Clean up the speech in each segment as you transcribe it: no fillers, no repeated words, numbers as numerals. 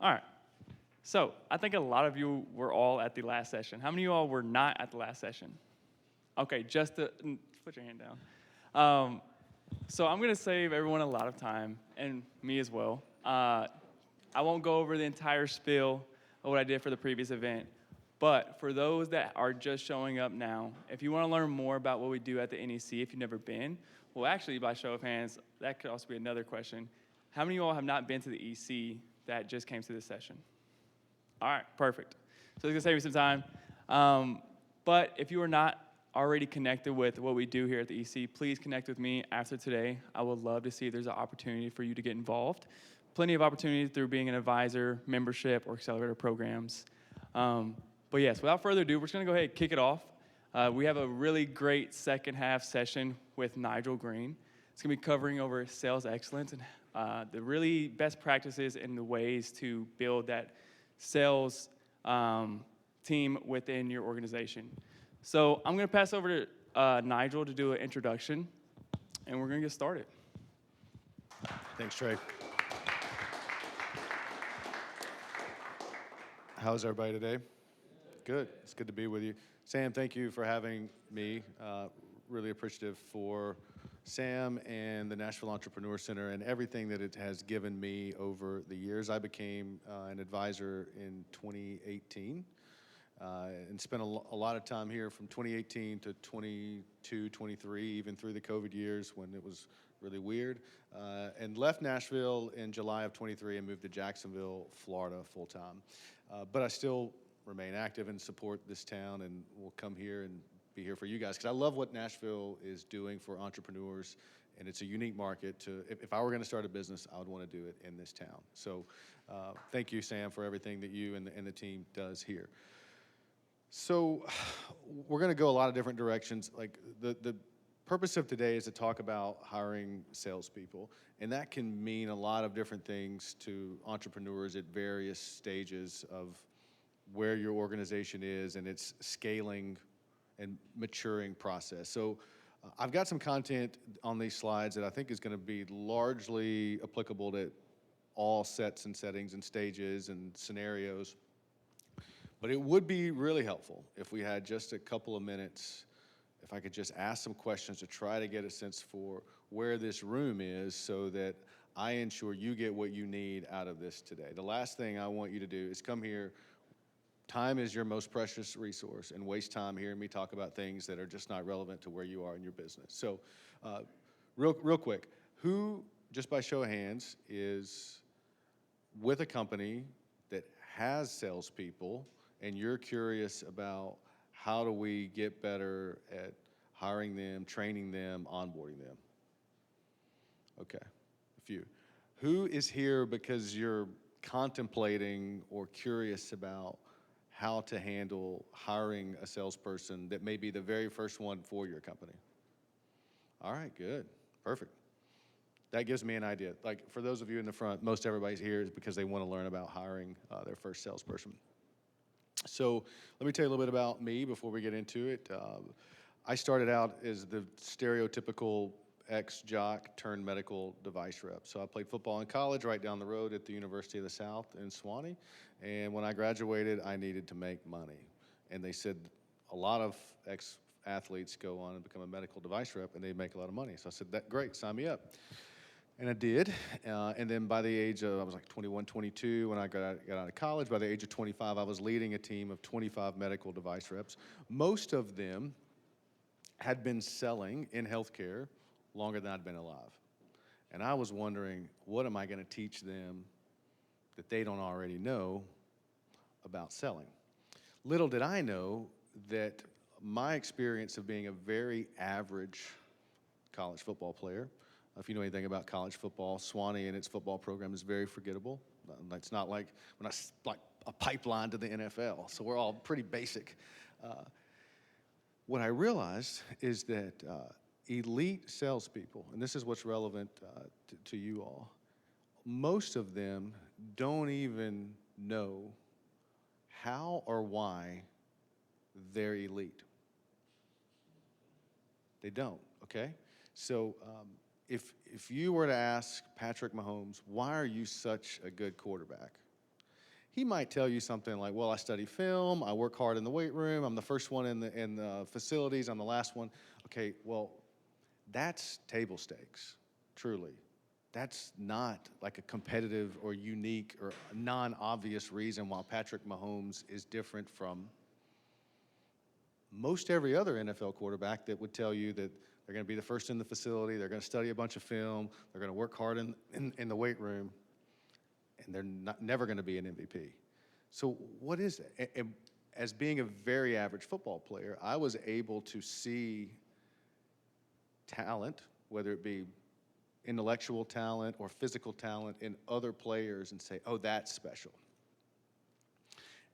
All right. So I think a lot of you were all at the last session. How many of you all were not at the last session? Okay, just to put your hand down. So I'm going to save everyone a lot of time, and me as well. I won't go over the entire spiel of what I did for the previous event, but for those that are just showing up now, if you want to learn more about what we do at the NEC, if you've never been, well, actually, by show of hands, that could also be another question. How many of you all have not been to the EC that just came to this session? All right, perfect. So it's going to save you some time. But if you are not already connected with what we do here at the EC, please connect with me after today. I would love to see if there's an opportunity for you to get involved. Plenty of opportunities through being an advisor, membership, or accelerator programs. But yes, without further ado, we're just going to go ahead and kick it off. We have a really great second half session with Nigel Green. It's going to be covering over sales excellence and the really best practices and the ways to build that sales team within your organization. So I'm going to pass over to Nigel to do an introduction, and we're going to get started. Thanks, Trey. How's everybody today? Good. It's good to be with you. Sam, thank you for having me. Really appreciative for Sam and the Nashville Entrepreneur Center and everything that it has given me over the years. I became an advisor in 2018 and spent a lot of time here from 2018 to 22, 23, even through the COVID years when it was really weird, and left Nashville in July of 23 and moved to Jacksonville, Florida full-time. But I still remain active and support this town and will come here and be here for you guys because I love what Nashville is doing for entrepreneurs, and it's a unique market. If I were going to start a business, I would want to do it in this town. So thank you, Sam, for everything that you and the team does here. So we're going to go a lot of different directions. Like the purpose of today is to talk about hiring salespeople, and that can mean a lot of different things to entrepreneurs at various stages of where your organization is and its scaling and maturing process. So I've got some content on these slides that I think is going to be largely applicable to all sets and settings and stages and scenarios. But it would be really helpful if we had just a couple of minutes, if I could just ask some questions to try to get a sense for where this room is so that I ensure you get what you need out of this today. The last thing I want you to do is come here. Time is your most precious resource, and waste time hearing me talk about things that are just not relevant to where you are in your business. So real quick, who, just by show of hands, is with a company that has salespeople and you're curious about how do we get better at hiring them, training them, onboarding them? Okay, a few. Who is here because you're contemplating or curious about how to handle hiring a salesperson that may be the very first one for your company? All right, good, perfect. That gives me an idea. Like for those of you in the front, most everybody's here is because they want to learn about hiring their first salesperson. So let me tell you a little bit about me before we get into it. I started out as the stereotypical ex-jock turned medical device rep. So I played football in college right down the road at the University of the South in Sewanee. And when I graduated, I needed to make money. And they said a lot of ex-athletes go on and become a medical device rep and they make a lot of money. So I said, great, sign me up. And I did. And then by the age of, I was like 21, 22 when I got out of college. By the age of 25, I was leading a team of 25 medical device reps. Most of them had been selling in healthcare longer than I'd been alive. And I was wondering, what am I going to teach them that they don't already know about selling? Little did I know that my experience of being a very average college football player, if you know anything about college football, Sewanee and its football program is very forgettable. It's not like a pipeline to the NFL, so we're all pretty basic. What I realized is that elite salespeople, and this is what's relevant to you all, most of them don't even know how or why they're elite. They don't, okay? So if you were to ask Patrick Mahomes, why are you such a good quarterback? He might tell you something like, well, I study film, I work hard in the weight room, I'm the first one in the facilities, I'm the last one. Okay, well, that's table stakes, truly. That's not like a competitive or unique or non-obvious reason why Patrick Mahomes is different from most every other NFL quarterback that would tell you that they're going to be the first in the facility, they're going to study a bunch of film, they're going to work hard in the weight room, and they're never going to be an MVP. So what is it? And as being a very average football player, I was able to see talent, whether it be intellectual talent or physical talent in other players and say, oh, that's special.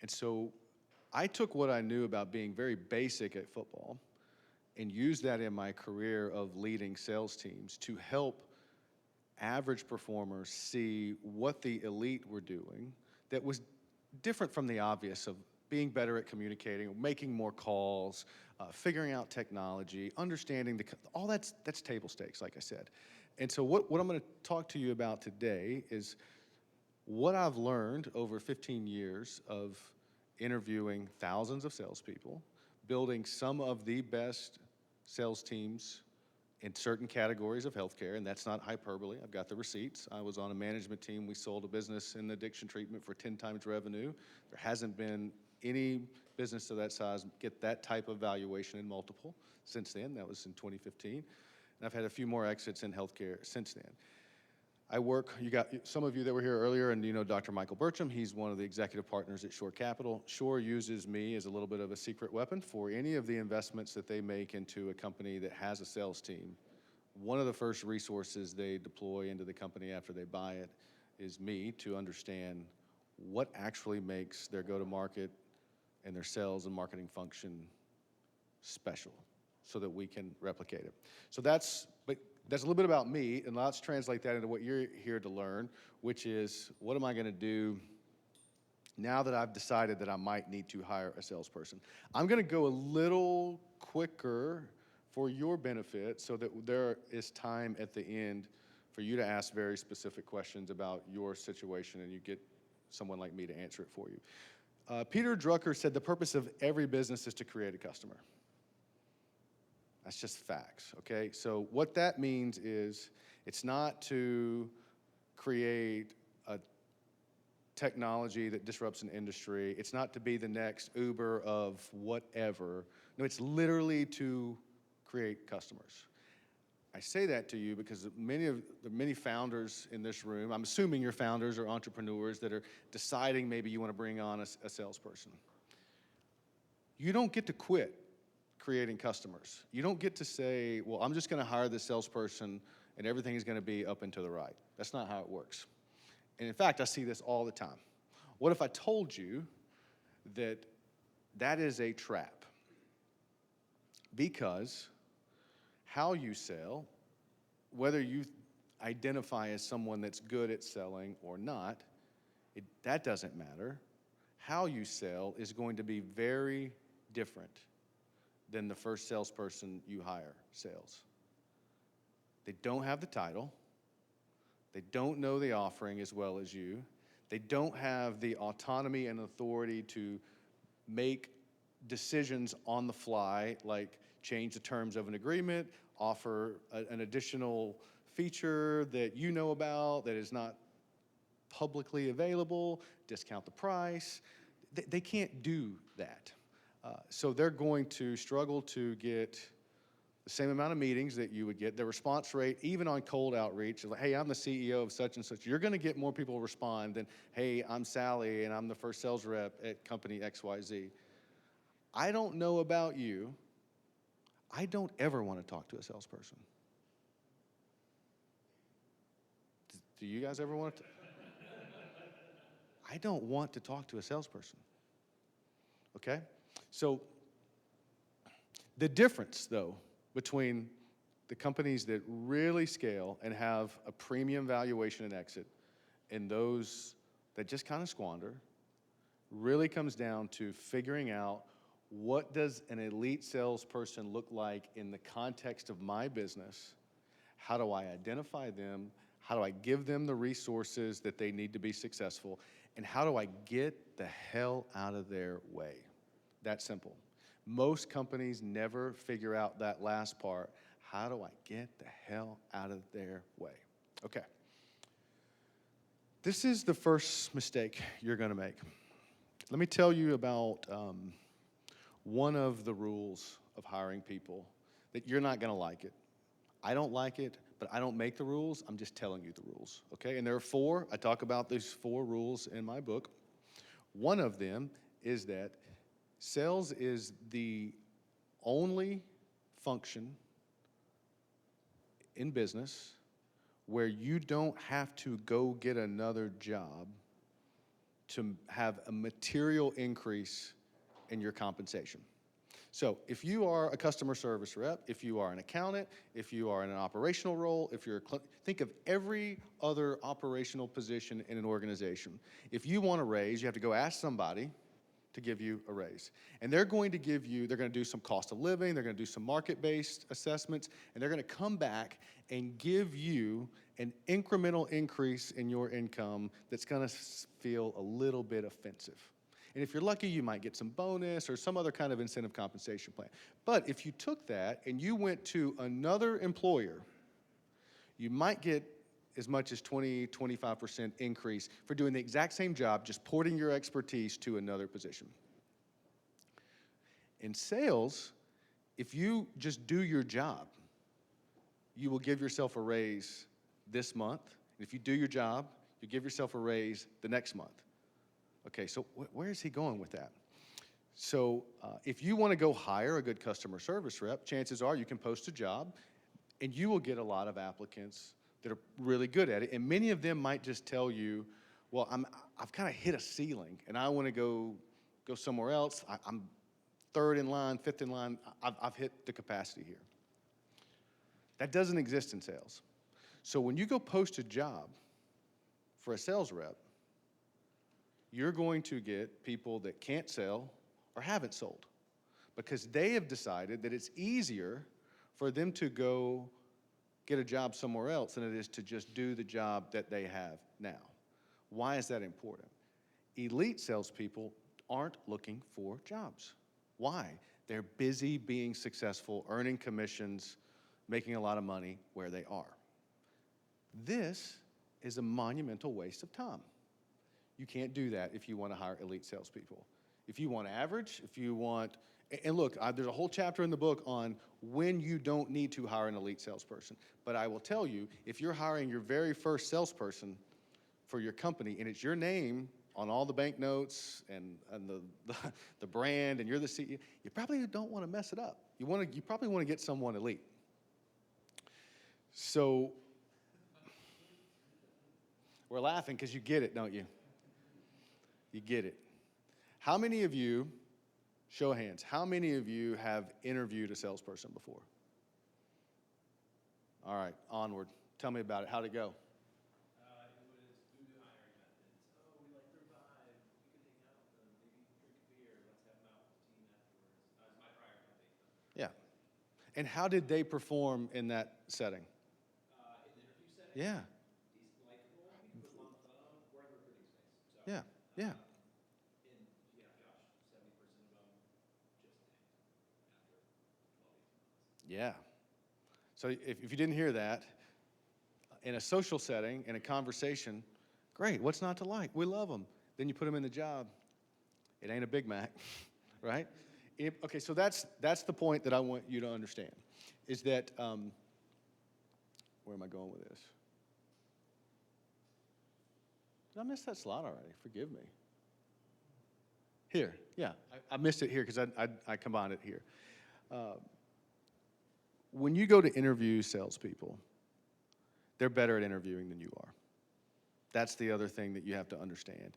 And so I took what I knew about being very basic at football and used that in my career of leading sales teams to help average performers see what the elite were doing that was different from the obvious of being better at communicating, making more calls, figuring out technology, understanding all that's table stakes, like I said. And so what I'm going to talk to you about today is what I've learned over 15 years of interviewing thousands of salespeople, building some of the best sales teams in certain categories of healthcare, and that's not hyperbole. I've got the receipts. I was on a management team. We sold a business in addiction treatment for 10 times revenue. There hasn't been any business of that size get that type of valuation in multiple since then. That was in 2015. And I've had a few more exits in healthcare since then. I work, you got some of you that were here earlier, and you know Dr. Michael Burcham. He's one of the executive partners at Shore Capital. Shore uses me as a little bit of a secret weapon for any of the investments that they make into a company that has a sales team. One of the first resources they deploy into the company after they buy it is me to understand what actually makes their go-to-market and their sales and marketing function special so that we can replicate it. So that's a little bit about me, and let's translate that into what you're here to learn, which is what am I going to do now that I've decided that I might need to hire a salesperson. I'm going to go a little quicker for your benefit so that there is time at the end for you to ask very specific questions about your situation, and you get someone like me to answer it for you. Peter Drucker said the purpose of every business is to create a customer. That's just facts, okay? So what that means is it's not to create a technology that disrupts an industry. It's not to be the next Uber of whatever. No, it's literally to create customers. I say that to you because many founders in this room, I'm assuming you're founders or entrepreneurs that are deciding maybe you want to bring on a salesperson. You don't get to quit creating customers. You don't get to say, well, I'm just going to hire this salesperson and everything is going to be up and to the right. That's not how it works. And in fact, I see this all the time. What if I told you that that is a trap? Because how you sell, whether you identify as someone that's good at selling or not, that doesn't matter. How you sell is going to be very different than the first salesperson you hire sales. They don't have the title. They don't know the offering as well as you. They don't have the autonomy and authority to make decisions on the fly, like change the terms of an agreement, offer an additional feature that you know about that is not publicly available, discount the price. They can't do that. So they're going to struggle to get the same amount of meetings that you would get. Their response rate, even on cold outreach, is like, hey, I'm the CEO of such and such. You're going to get more people respond than, hey, I'm Sally and I'm the first sales rep at company XYZ. I don't know about you. I don't ever want to talk to a salesperson. Do you guys ever want to? I don't want to talk to a salesperson. Okay? So the difference, though, between the companies that really scale and have a premium valuation and exit and those that just kind of squander really comes down to figuring out what does an elite salesperson look like in the context of my business? How do I identify them? How do I give them the resources that they need to be successful? And how do I get the hell out of their way? That simple. Most companies never figure out that last part. How do I get the hell out of their way? Okay. This is the first mistake you're going to make. Let me tell you about one of the rules of hiring people that you're not going to like it. I don't like it, but I don't make the rules. I'm just telling you the rules, okay? And there are 4. I talk about these 4 rules in my book. One of them is that sales is the only function in business where you don't have to go get another job to have a material increase in your compensation. So if you are a customer service rep, if you are an accountant, if you are in an operational role, if you're think of every other operational position in an organization. If you want a raise, you have to go ask somebody to give you a raise. And they're going to do some cost of living, they're going to do some market-based assessments, and they're going to come back and give you an incremental increase in your income that's going to feel a little bit offensive. And if you're lucky, you might get some bonus or some other kind of incentive compensation plan. But if you took that and you went to another employer, you might get as much as 20, 25% increase for doing the exact same job, just porting your expertise to another position. In sales, if you just do your job, you will give yourself a raise this month. And if you do your job, you give yourself a raise the next month. Okay, so where is he going with that? So if you want to go hire a good customer service rep, chances are you can post a job and you will get a lot of applicants that are really good at it. And many of them might just tell you, well, I've kind of hit a ceiling and I want to go somewhere else. I'm 3rd in line, 5th in line. I've hit the capacity here. That doesn't exist in sales. So when you go post a job for a sales rep, you're going to get people that can't sell or haven't sold because they have decided that it's easier for them to go get a job somewhere else than it is to just do the job that they have now. Why is that important? Elite salespeople aren't looking for jobs. Why? They're busy being successful, earning commissions, making a lot of money where they are. This is a monumental waste of time. You can't do that if you want to hire elite salespeople. If you want average, and look, there's a whole chapter in the book on when you don't need to hire an elite salesperson. But I will tell you, if you're hiring your very first salesperson for your company and it's your name on all the banknotes and the brand and you're the CEO, you probably don't want to mess it up. You probably want to get someone elite. So we're laughing because you get it, don't you? You get it. How many of you, show of hands, how many of you have interviewed a salesperson before? All right, onward. Tell me about it. How'd it go? It was due to hiring methods. Oh, we like their vibe. We could hang out with them. Maybe drink a beer. Let's have them out with the team afterwards. That was my prior company. Yeah. And how did they perform in that setting? In the interview setting? Yeah. He's likable. You can put him on the phone. We're in the recruiting space. So, Yeah. Yeah. and yeah, Josh, 70% of them just tanked after 12, 18 months. Yeah. So if you didn't hear that, in a social setting, in a conversation, great, what's not to like? We love them. Then you put them in the job. It ain't a Big Mac, right? Okay, so that's the point that I want you to understand, is that, where am I going with this? Did I miss that slide already? Forgive me. Here, yeah, I missed it here because I combined it here. When you go to interview salespeople, they're better at interviewing than you are. That's the other thing that you have to understand.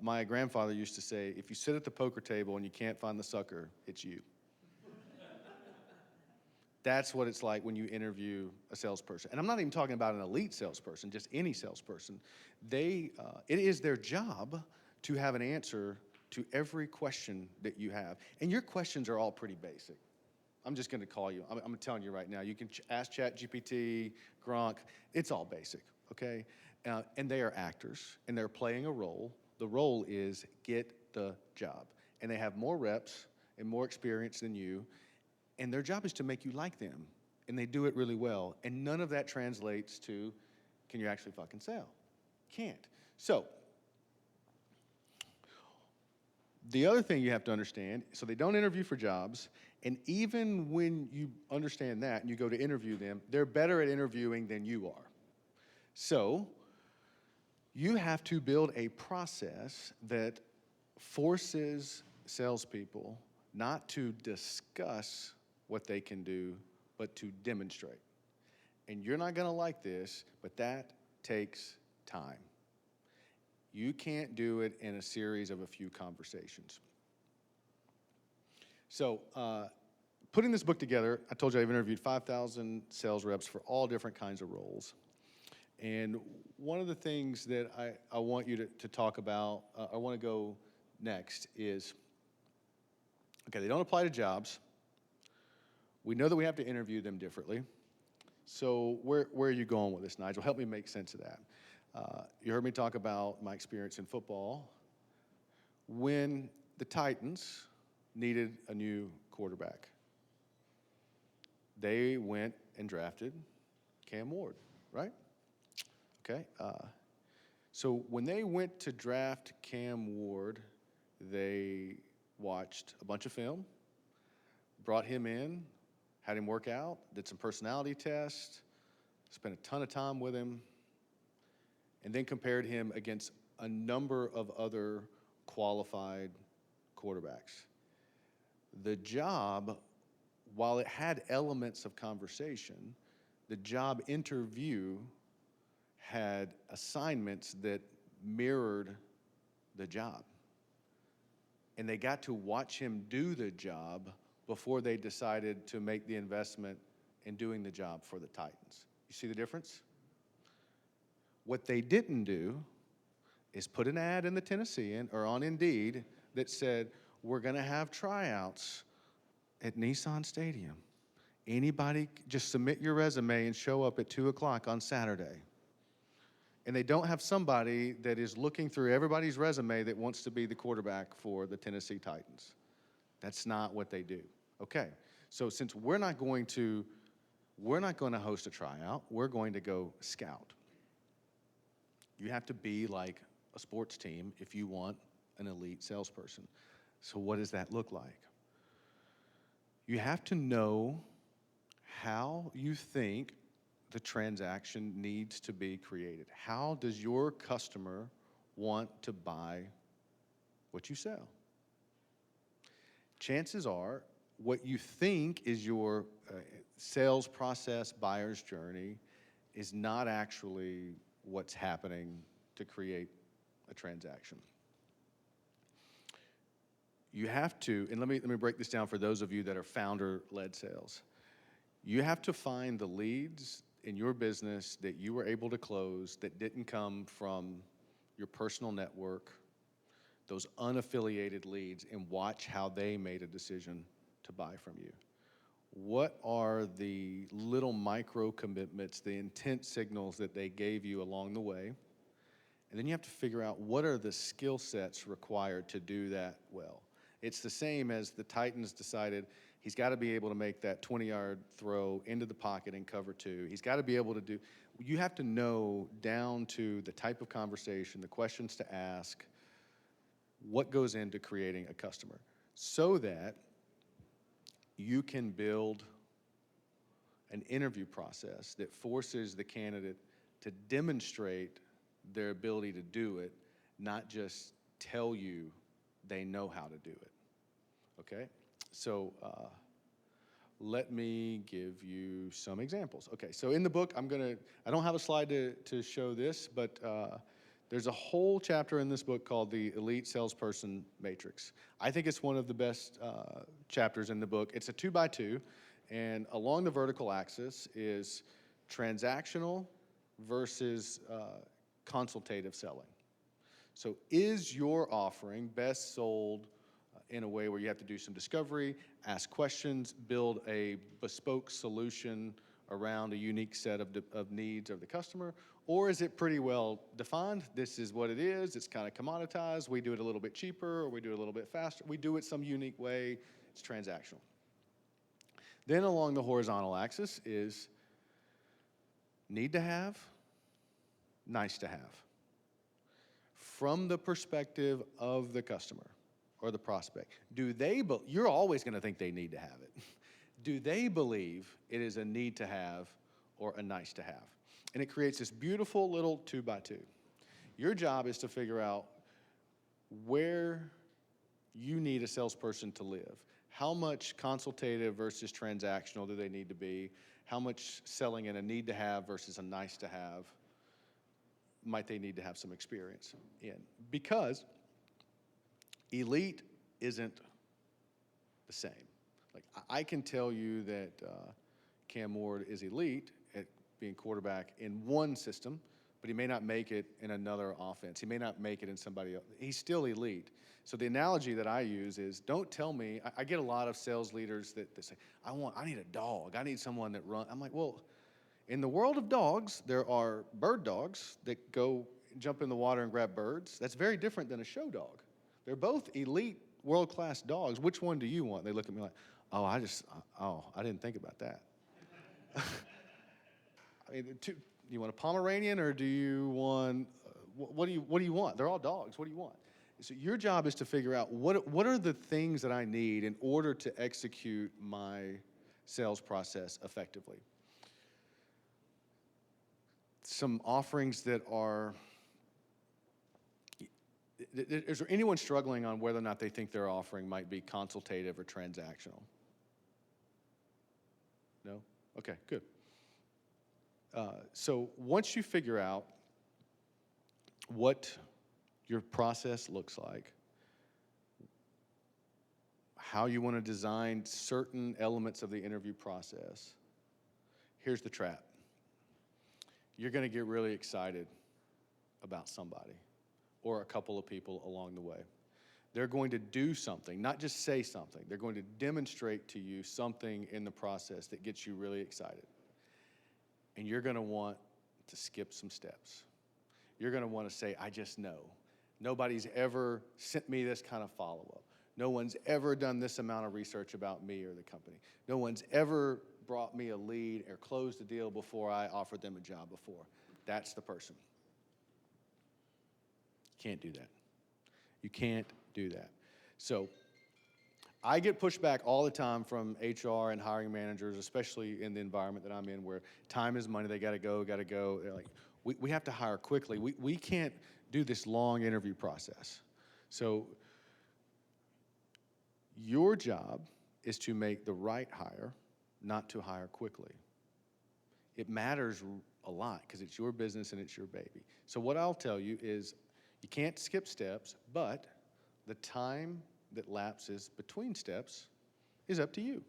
My grandfather used to say, if you sit at the poker table and you can't find the sucker, it's you. That's what it's like when you interview a salesperson. And I'm not even talking about an elite salesperson, just any salesperson. It is their job to have an answer to every question that you have. And your questions are all pretty basic. I'm just going to call you. I'm telling you right now. You can ask ChatGPT, Gronk. It's all basic. okay? And they are actors, and they're playing a role. The role is get the job. And they have more reps and more experience than you, and their job is to make you like them, and they do it really well. And none of that translates to, can you actually fucking sell? Can't. So, the other thing you have to understand, so they don't interview for jobs, and even when you understand that and you go to interview them, they're better at interviewing than you are. So, you have to build a process that forces salespeople not to discuss what they can do, but to demonstrate. And you're not gonna like this, but that takes time. You can't do it in a series of a few conversations. So, putting this book together, I told you I've interviewed 5,000 sales reps for all different kinds of roles. And one of the things that I want you to talk about, I want to go next is, okay, they don't apply to jobs. We know that we have to interview them differently. So where are you going with this, Nigel? Help me make sense of that. You heard me talk about my experience in football. When the Titans needed a new quarterback, they went and drafted Cam Ward, right? Okay. So when they went to draft Cam Ward, they watched a bunch of film, brought him in, had him work out, did some personality tests, spent a ton of time with him, and then compared him against a number of other qualified quarterbacks. The job, while it had elements of conversation, the job interview had assignments that mirrored the job. And they got to watch him do the job before they decided to make the investment in doing the job for the Titans. You see the difference? What they didn't do is put an ad in the Tennessean or on Indeed that said, we're gonna have tryouts at Nissan Stadium. Anybody, just submit your resume and show up at 2 o'clock on Saturday. And they don't have somebody that is looking through everybody's resume that wants to be the quarterback for the Tennessee Titans. That's not what they do. Okay, so since we're not going to host a tryout, we're going to go scout. You have to be like a sports team if you want an elite salesperson. So what does that look like? You have to know how you think the transaction needs to be created. How does your customer want to buy what you sell? Chances are, what you think is your sales process, buyer's journey, is not actually what's happening to create a transaction. You have to, and let me break this down for those of you that are founder-led sales. You have to find the leads in your business that you were able to close that didn't come from your personal network, those unaffiliated leads, and watch how they made a decision to buy from you. What are the little micro commitments, the intent signals that they gave you along the way? And then you have to figure out what are the skill sets required to do that well. It's the same as the Titans decided he's got to be able to make that 20-yard throw into the pocket in cover 2. He's got to be able to do, you have to know down to the type of conversation, the questions to ask, what goes into creating a customer so that you can build an interview process that forces the candidate to demonstrate their ability to do it, not just tell you they know how to do it, okay? So let me give you some examples. Okay, so in the book, I don't have a slide to show this, but there's a whole chapter in this book called the Elite Salesperson Matrix. I think it's one of the best chapters in the book. It's a 2x2, and along the vertical axis is transactional versus consultative selling. So is your offering best sold in a way where you have to do some discovery, ask questions, build a bespoke solution around a unique set of needs of the customer, Or is it pretty well defined? This is what it is. It's kind of commoditized. We do it a little bit cheaper, or we do it a little bit faster. We do it some unique way. It's transactional. Then along the horizontal axis is need to have, nice to have. From the perspective of the customer or the prospect, you're always going to think they need to have it. Do they believe it is a need to have or a nice to have? And it creates this beautiful little 2x2. Your job is to figure out where you need a salesperson to live. How much consultative versus transactional do they need to be? How much selling in a need to have versus a nice to have might they need to have some experience in? Because elite isn't the same. Like, I can tell you that Cam Ward is elite at being quarterback in one system, but he may not make it in another offense. He may not make it in somebody else. He's still elite. So the analogy that I use is, don't tell me, I get a lot of sales leaders that say, I need a dog. I need someone that runs. I'm like, well, in the world of dogs, there are bird dogs that go jump in the water and grab birds. That's very different than a show dog. They're both elite, world-class dogs. Which one do you want? They look at me like, I didn't think about that. I mean, you want a Pomeranian, or do you want, what do you want? They're all dogs. What do you want? So your job is to figure out what are the things that I need in order to execute my sales process effectively. Some offerings that are, is there anyone struggling on whether or not they think their offering might be consultative or transactional? No? Okay, good. So once you figure out what your process looks like, how you want to design certain elements of the interview process, here's the trap. You're going to get really excited about somebody or a couple of people along the way. They're going to do something, not just say something. They're going to demonstrate to you something in the process that gets you really excited. And you're going to want to skip some steps. You're going to want to say, I just know. Nobody's ever sent me this kind of follow-up. No one's ever done this amount of research about me or the company. No one's ever brought me a lead or closed a deal before I offered them a job before. That's the person. You can't do that. You can't do that. So I get pushback all the time from HR and hiring managers, especially in the environment that I'm in, where time is money. They got to go. They're like, we have to hire quickly. We can't do this long interview process. So your job is to make the right hire, not to hire quickly. It matters a lot because it's your business and it's your baby. So what I'll tell you is you can't skip steps, but the time that lapses between steps is up to you.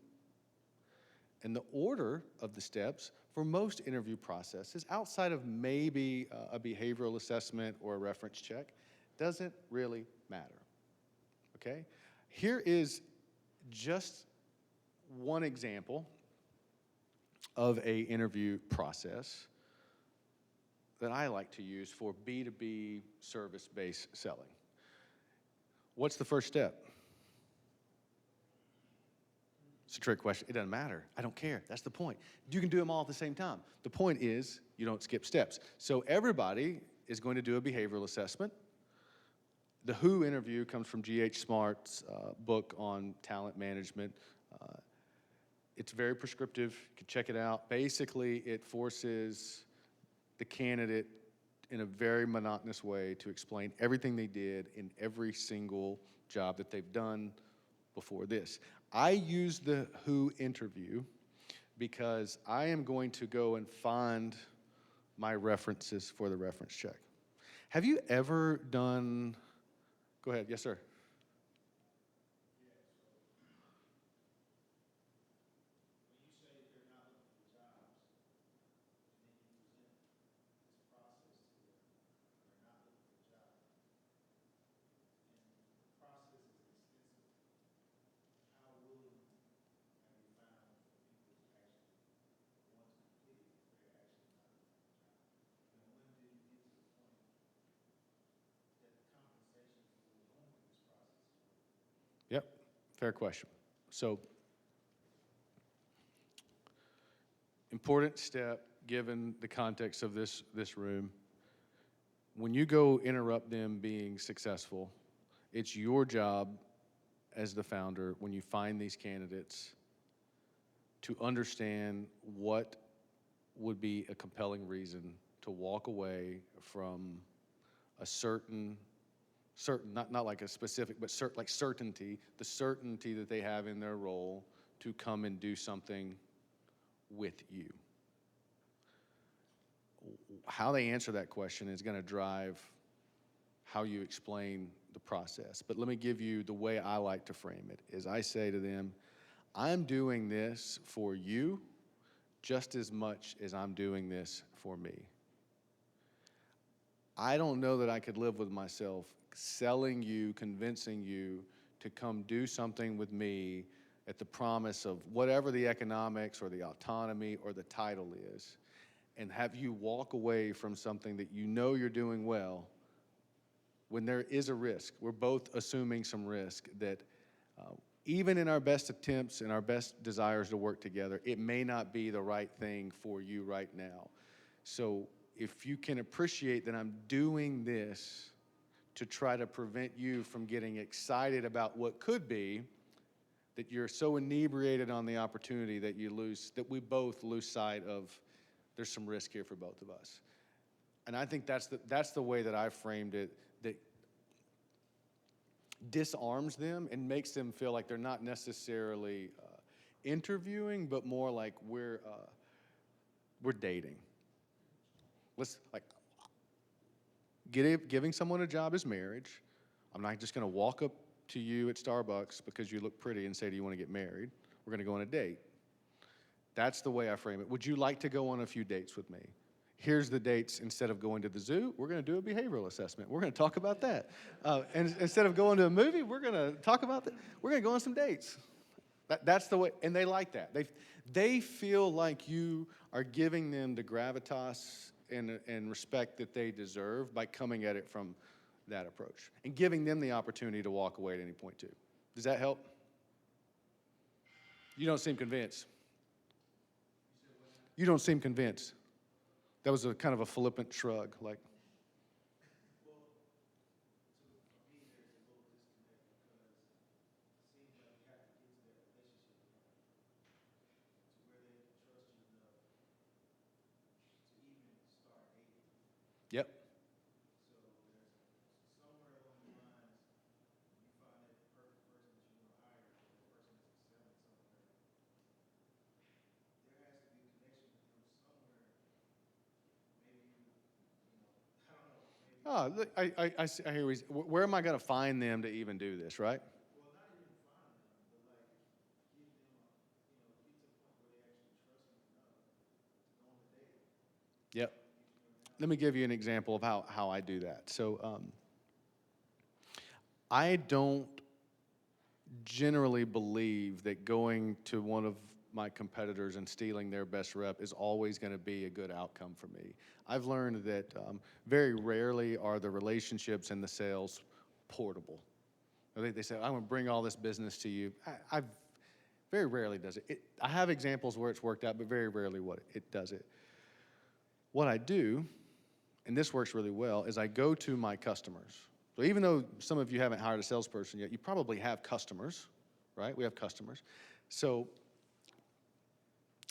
And the order of the steps for most interview processes, outside of maybe a behavioral assessment or a reference check, doesn't really matter, okay? Here is just one example of an interview process that I like to use for B2B service-based selling. What's the first step? It's a trick question. It doesn't matter. I don't care. That's the point. You can do them all at the same time. The point is you don't skip steps. So everybody is going to do a behavioral assessment. The Who interview comes from G.H. Smart's book on talent management. It's very prescriptive. You can check it out. Basically, it forces the candidate in a very monotonous way to explain everything they did in every single job that they've done before this. I use the Who interview because I am going to go and find my references for the reference check. Have you ever done, go ahead, yes, sir. Yep, fair question. So, important step, given the context of this room. When you go interrupt them being successful, it's your job as the founder, when you find these candidates, to understand what would be a compelling reason to walk away from a certain, not like a specific, but like certainty, the certainty that they have in their role to come and do something with you. How they answer that question is going to drive how you explain the process. But let me give you the way I like to frame it, is I say to them, I'm doing this for you just as much as I'm doing this for me. I don't know that I could live with myself selling you, convincing you to come do something with me at the promise of whatever the economics or the autonomy or the title is, and have you walk away from something that you know you're doing well when there is a risk. We're both assuming some risk that even in our best attempts and our best desires to work together, it may not be the right thing for you right now. So if you can appreciate that I'm doing this to try to prevent you from getting excited about what could be, that you're so inebriated on the opportunity that that we both lose sight of there's some risk here for both of us. And I think that's the way that I framed it, that disarms them and makes them feel like they're not necessarily interviewing, but more like we're dating. Giving someone a job is marriage. I'm not just going to walk up to you at Starbucks because you look pretty and say, do you want to get married? We're going to go on a date. That's the way I frame it. Would you like to go on a few dates with me? Here's the dates. Instead of going to the zoo, we're going to do a behavioral assessment. We're going to talk about that. And instead of going to a movie, we're going to talk about that. We're going to go on some dates. That's the way, and they like that. They feel like you are giving them the gravitas and respect that they deserve by coming at it from that approach and giving them the opportunity to walk away at any point too. Does that help? You don't seem convinced. You don't seem convinced. That was a kind of a flippant shrug, like. Yep. Oh, look, I hear where am I going to find them to even do this, right? Yep. Let me give you an example of how I do that. So I don't generally believe that going to one of my competitors and stealing their best rep is always going to be a good outcome for me. I've learned that very rarely are the relationships and the sales portable. They say, I'm going to bring all this business to you. I've very rarely does it. I have examples where it's worked out, but very rarely it does it. What I do, and this works really well, is I go to my customers. So even though some of you haven't hired a salesperson yet, you probably have customers, right? We have customers. So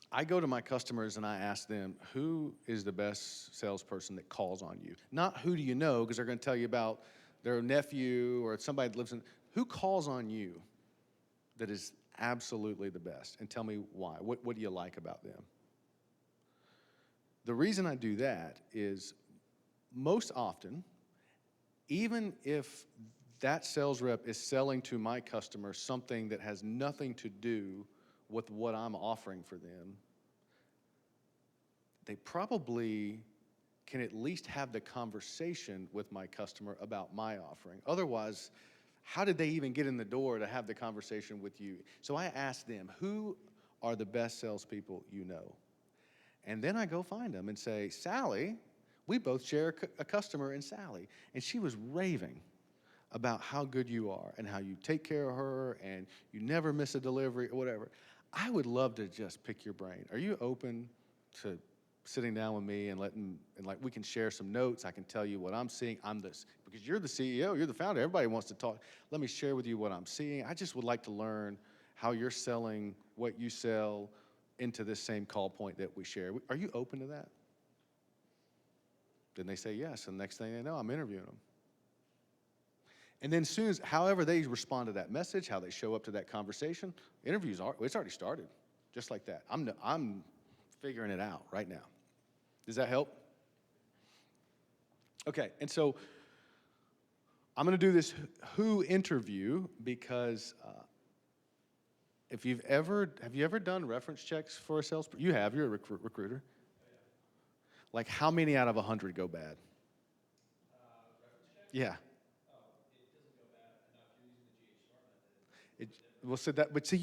I go to my customers and I ask them, who is the best salesperson that calls on you? Not who do you know, because they're going to tell you about their nephew or somebody that lives in, who calls on you that is absolutely the best? And tell me why. What do you like about them? The reason I do that is most often, even if that sales rep is selling to my customer something that has nothing to do with what I'm offering for them, they probably can at least have the conversation with my customer about my offering. Otherwise, how did they even get in the door to have the conversation with you? So I ask them, who are the best salespeople you know? And then I go find them and say, Sally, we both share a customer in Sally, and she was raving about how good you are and how you take care of her and you never miss a delivery or whatever. I would love to just pick your brain. Are you open to sitting down with me and like we can share some notes? I can tell you what I'm seeing. Because you're the CEO, you're the founder. Everybody wants to talk. Let me share with you what I'm seeing. I just would like to learn how you're selling what you sell into this same call point that we share. Are you open to that? Then they say yes, and the next thing they know, I'm interviewing them. And then however they respond to that message, how they show up to that conversation, it's already started, just like that. I'm figuring it out right now. Does that help? Okay, and so I'm going to do this who interview because have you ever done reference checks for a salesperson? You have. You're a recruiter. Like how many out of 100 go bad? Reference check? Yeah. Oh, it doesn't go bad enough. You're using the GH Smart method. But see,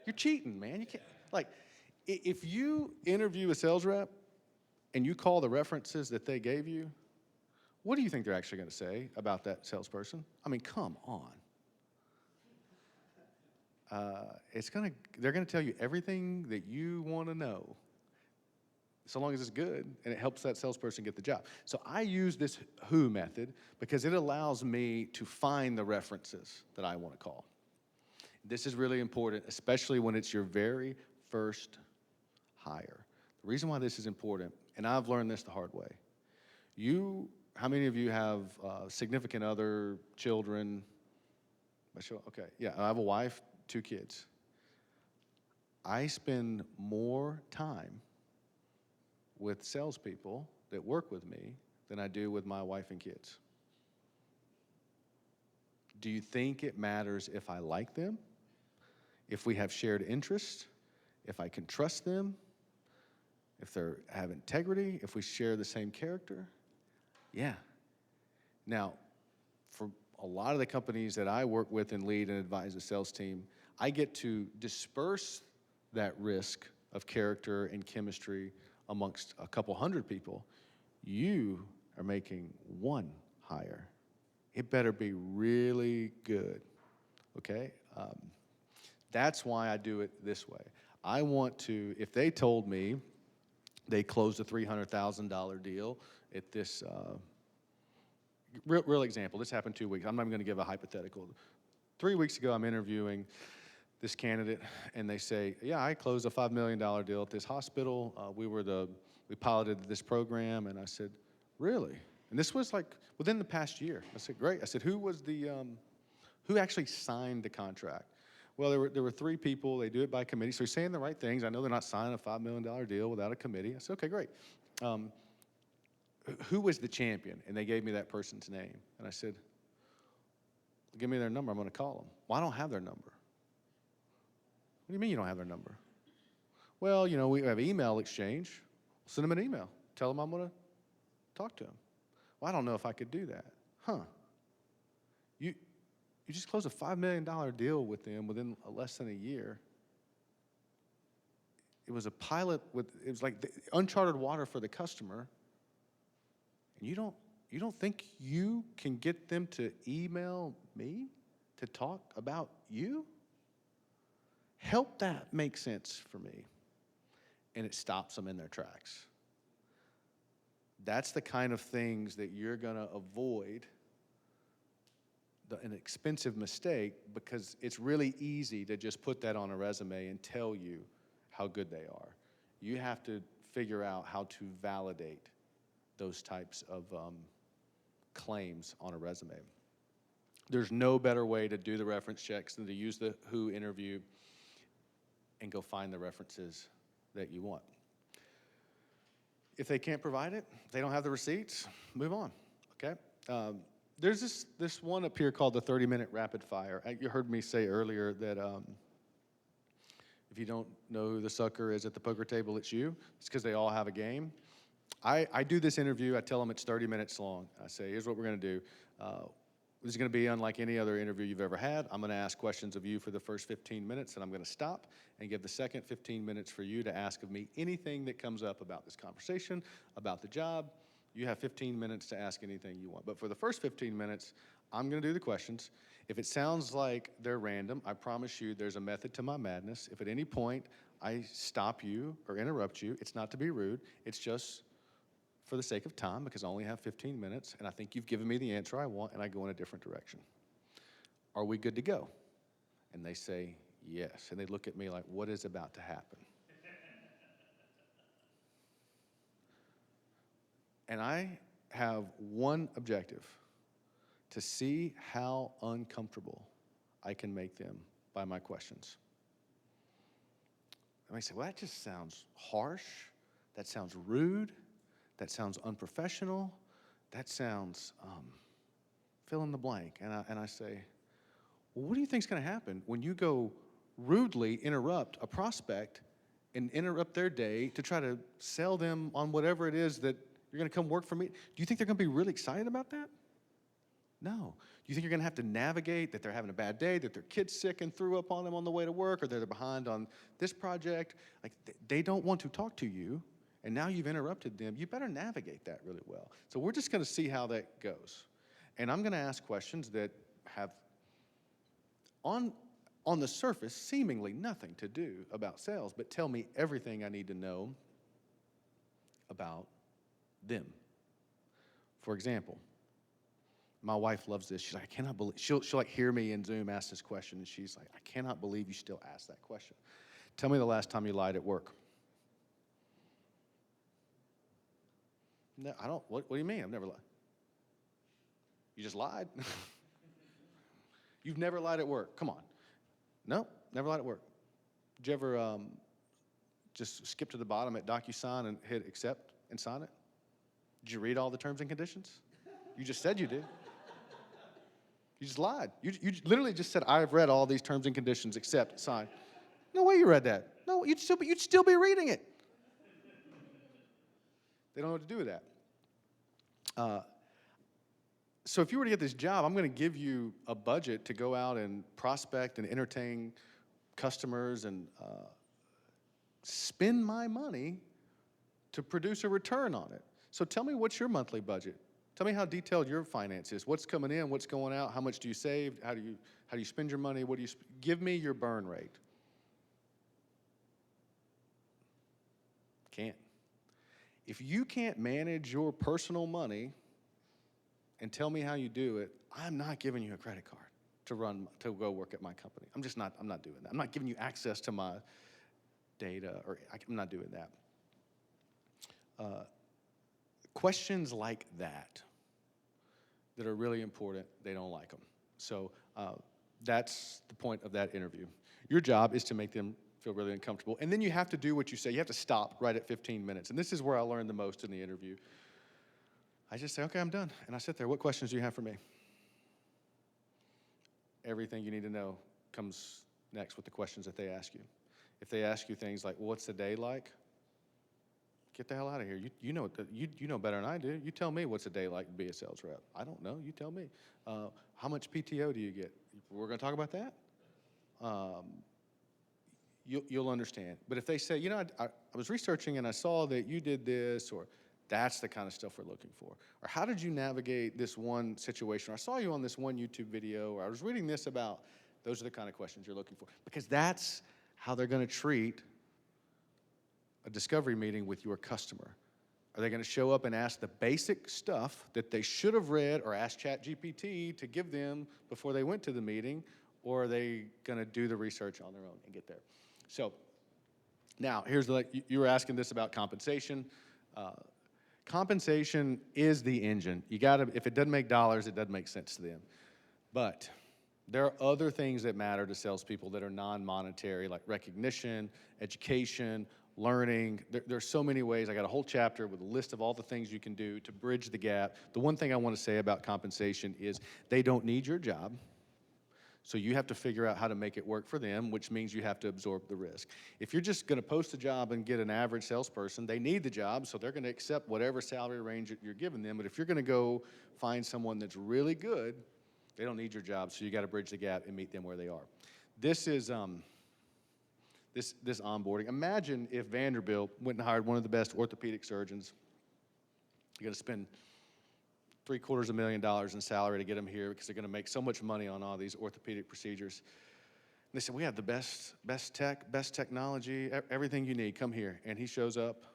you're cheating, man. You can't, like, if you interview a sales rep and you call the references that they gave you, what do you think they're actually going to say about that salesperson? I mean, come on. They're going to tell you everything that you want to know, so long as it's good and it helps that salesperson get the job. So I use this who method because it allows me to find the references that I want to call. This is really important, especially when it's your very first hire. The reason why this is important, and I've learned this the hard way. How many of you have significant other, children? Okay, yeah, I have a wife, 2 kids. I spend more time with salespeople that work with me than I do with my wife and kids. Do you think it matters if I like them? If we have shared interests? If I can trust them? If they have integrity? If we share the same character? Yeah. Now, for a lot of the companies that I work with and lead and advise the sales team, I get to disperse that risk of character and chemistry amongst a couple hundred people. You are making 1 hire. It better be really good, okay? That's why I do it this way. I want to, if they told me they closed a $300,000 deal at this, real example, this happened 2 weeks. I'm not even gonna give a hypothetical. 3 weeks ago, I'm interviewing this candidate, and they say, yeah, I closed a $5 million deal at this hospital. We piloted this program, and I said, really? And this was like within the past year. I said, great. I said, who actually signed the contract? Well, there were 3 people. They do it by committee. So he's saying the right things. I know they're not signing a $5 million deal without a committee. I said, okay, great. Who was the champion? And they gave me that person's name. And I said, give me their number. I'm going to call them. Well, I don't have their number. What do you mean you don't have their number? Well, we have email exchange. Send them an email. Tell them I'm going to talk to them. Well, I don't know if I could do that. Huh. You just closed a $5 million deal with them within less than a year. It was a pilot it was like the uncharted water for the customer. And you don't think you can get them to email me to talk about you? Help that make sense for me. And it stops them in their tracks. That's the kind of things that you're going to avoid an expensive mistake, because it's really easy to just put that on a resume and tell you how good they are. You have to figure out how to validate those types of claims on a resume. There's no better way to do the reference checks than to use the who interview and go find the references that you want. If they can't provide it, if they don't have the receipts, move on, okay? There's this one up here called the 30-minute rapid fire. You heard me say earlier that if you don't know who the sucker is at the poker table, it's you. It's because they all have a game. I do this interview. I tell them it's 30 minutes long. I say, here's what we're going to do. This is going to be unlike any other interview you've ever had. I'm going to ask questions of you for the first 15 minutes, and I'm going to stop and give the second 15 minutes for you to ask of me anything that comes up about this conversation, about the job. You have 15 minutes to ask anything you want. But for the first 15 minutes, I'm going to do the questions. If it sounds like they're random, I promise you there's a method to my madness. If at any point I stop you or interrupt you, it's not to be rude. It's just for the sake of time, because I only have 15 minutes, and I think you've given me the answer I want, and I go in a different direction. Are we good to go? And they say, yes. And they look at me like, what is about to happen? And I have one objective: to see how uncomfortable I can make them by my questions. And I say, well, that just sounds harsh. That sounds rude. That sounds unprofessional. That sounds fill in the blank. And I say, well, what do you think is going to happen when you go rudely interrupt a prospect and interrupt their day to try to sell them on whatever it is that you're going to come work for me? Do you think they're going to be really excited about that? No. Do you think you're going to have to navigate that they're having a bad day, that their kid's sick and threw up on them on the way to work, or they're behind on this project? Like, they don't want to talk to you, and now you've interrupted them. You better navigate that really well. So we're just going to see how that goes. And I'm going to ask questions that have, on the surface, seemingly nothing to do about sales, but tell me everything I need to know about them. For example, my wife loves this. She's like, I cannot believe, she'll like hear me in Zoom ask this question, and she's like, I cannot believe you still ask that question. Tell me the last time you lied at work. No, I don't. What do you mean? I've never lied. You just lied? You've never lied at work. Come on. No, never lied at work. Did you ever just skip to the bottom at DocuSign and hit accept and sign it? Did you read all the terms and conditions? You just said you did. You just lied. You literally just said, I've read all these terms and conditions, accept, sign. No way you read that. No, you'd still be reading it. They don't know what to do with that. So if you were to get this job, I'm going to give you a budget to go out and prospect and entertain customers and spend my money to produce a return on it. So tell me, what's your monthly budget? Tell me how detailed your finance is. What's coming in? What's going out? How much do you save? How do you spend your money? What do you give me your burn rate? Can't. If you can't manage your personal money and tell me how you do it, I'm not giving you a credit card to go work at my company. I'm not doing that. I'm not giving you access to my data, or I'm not doing that. Questions like that are really important, they don't like them. So that's the point of that interview. Your job is to make them feel really uncomfortable. And then you have to do what you say. You have to stop right at 15 minutes. And this is where I learned the most in the interview. I just say, okay, I'm done. And I sit there, what questions do you have for me? Everything you need to know comes next with the questions that they ask you. If they ask you things like, well, what's the day like? Get the hell out of here. You know better than I do. You tell me what's a day like to be a sales rep. I don't know. You tell me. How much PTO do you get? We're going to talk about that? You'll understand. But if they say, I was researching and I saw that you did this, or that's the kind of stuff we're looking for. Or how did you navigate this one situation? Or I saw you on this one YouTube video, or I was reading this about, those are the kind of questions you're looking for. Because that's how they're going to treat a discovery meeting with your customer. Are they going to show up and ask the basic stuff that they should have read or asked ChatGPT to give them before they went to the meeting? Or are they going to do the research on their own and get there? So now, you were asking this about compensation. Compensation is the engine. If it doesn't make dollars, it doesn't make sense to them. But there are other things that matter to salespeople that are non-monetary, like recognition, education, learning. There's so many ways. I got a whole chapter with a list of all the things you can do to bridge the gap. The one thing I want to say about compensation is they don't need your job. So you have to figure out how to make it work for them, which means you have to absorb the risk. If you're just going to post a job and get an average salesperson, they need the job, so they're going to accept whatever salary range that you're giving them. But if you're going to go find someone that's really good, they don't need your job, so you got to bridge the gap and meet them where they are. This is this onboarding. Imagine if Vanderbilt went and hired one of the best orthopedic surgeons. You're going to spend $750,000 in salary to get them here because they're going to make so much money on all these orthopedic procedures. And they said, we have the best tech, best technology, everything you need. Come here. And he shows up,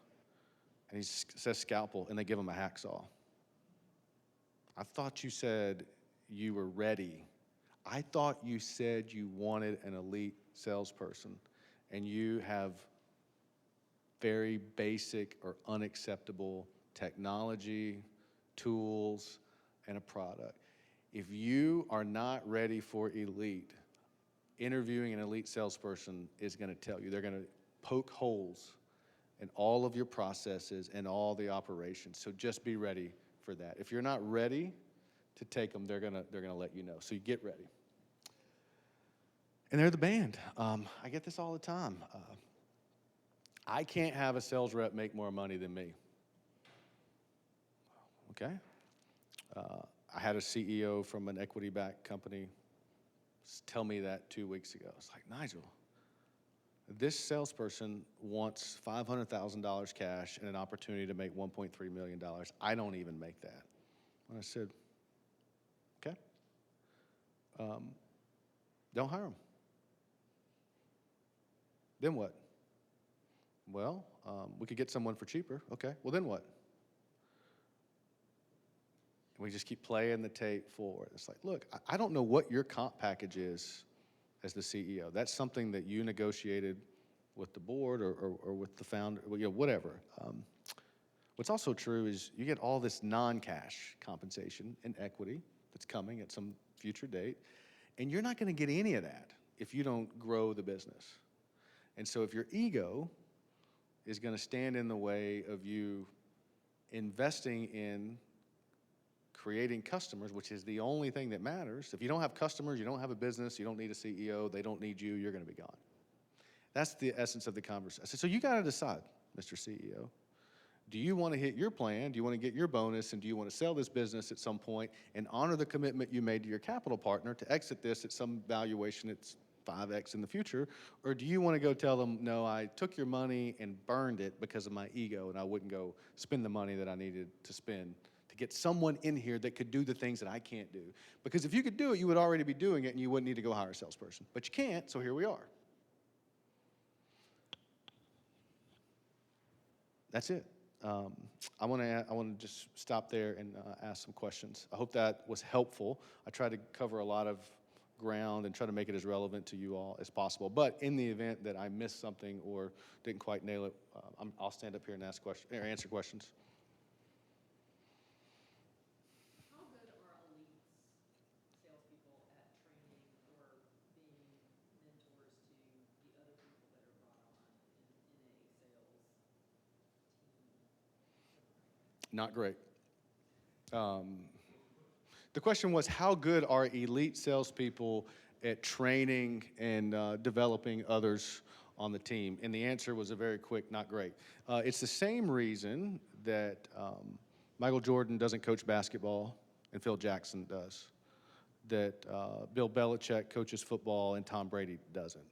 and he says scalpel, and they give him a hacksaw. I thought you said you were ready. I thought you said you wanted an elite salesperson, and you have very basic or unacceptable technology, tools, and a product. If you are not ready for elite, interviewing an elite salesperson is going to tell you. They're going to poke holes in all of your processes and all the operations. So just be ready for that. If you're not ready to take them, they're gonna let you know. So you get ready. And they're the band. I get this all the time. I can't have a sales rep make more money than me. Okay? I had a CEO from an equity-backed company tell me that 2 weeks ago. It's like, Nigel, this salesperson wants $500,000 cash and an opportunity to make $1.3 million. I don't even make that. And I said, okay. Don't hire him. Then what? Well, we could get someone for cheaper. Okay, well then what? And we just keep playing the tape forward. It's like, look, I don't know what your comp package is as the CEO. That's something that you negotiated with the board or with the founder, whatever. What's also true is you get all this non-cash compensation and equity that's coming at some future date, and you're not going to get any of that if you don't grow the business. And so if your ego is going to stand in the way of you investing in creating customers, which is the only thing that matters. If you don't have customers, you don't have a business, you don't need a CEO, they don't need you, you're going to be gone. That's the essence of the conversation. So you got to decide, Mr. CEO. Do you want to hit your plan? Do you want to get your bonus? And do you want to sell this business at some point and honor the commitment you made to your capital partner to exit this at some valuation it's 5X in the future? Or do you want to go tell them, no, I took your money and burned it because of my ego, and I wouldn't go spend the money that I needed to spend to get someone in here that could do the things that I can't do? Because if you could do it, you would already be doing it, and you wouldn't need to go hire a salesperson. But you can't, so here we are. That's it. I want to just stop there and ask some questions. I hope that was helpful. I tried to cover a lot of ground and try to make it as relevant to you all as possible. But in the event that I missed something or didn't quite nail it, I'll stand up here and ask questions or answer questions. How good are elite salespeople at training or being mentors to the other people that are brought on in a sales team? Not great. The question was, how good are elite salespeople at training and developing others on the team? And the answer was a very quick, not great. It's the same reason that Michael Jordan doesn't coach basketball and Phil Jackson does, that Bill Belichick coaches football and Tom Brady doesn't.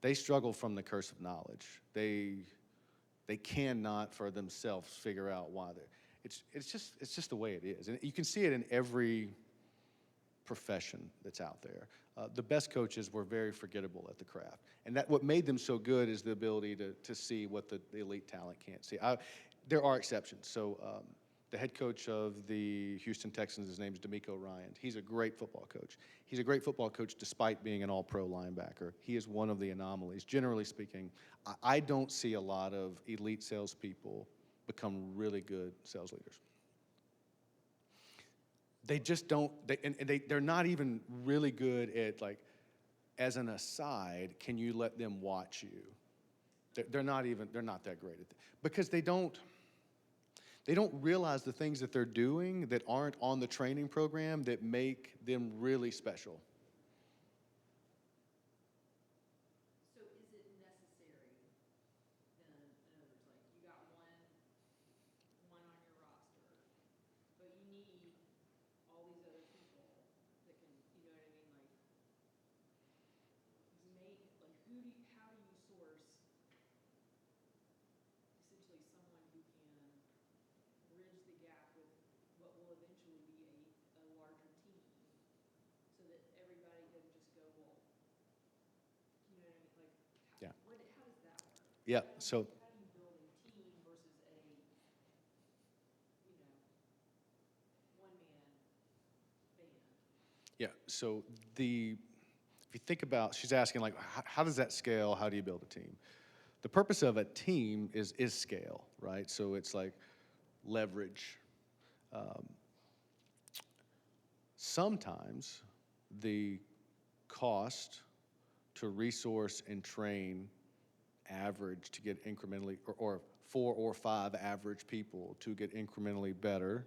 They struggle from the curse of knowledge. They cannot for themselves figure out why they're. It's just the way it is. And you can see it in every profession that's out there. The best coaches were very forgettable at the craft. And what made them so good is the ability to see what the elite talent can't see. There are exceptions. So the head coach of the Houston Texans, his name is D'Amico Ryans. He's a great football coach. He's a great football coach despite being an all-pro linebacker. He is one of the anomalies. Generally speaking, I don't see a lot of elite salespeople become really good sales leaders. They just don't, they're not even really good at, like, as an aside, can you let them watch you? They're not that great at that. Because they don't realize the things that they're doing that aren't on the training program that make them really special. So is it necessary then, in other words, like you got one on your roster, but you need all these other people that can, you know what I mean, like how do you source essentially someone who can bridge the gap with what will eventually be Yeah, so How do you build a team versus a, one-man band? yeah, so if you think about, she's asking like, how does that scale? How do you build a team? The purpose of a team is scale, right? So it's like leverage. Sometimes the cost to resource and train average to get incrementally, or 4 or 5 average people to get incrementally better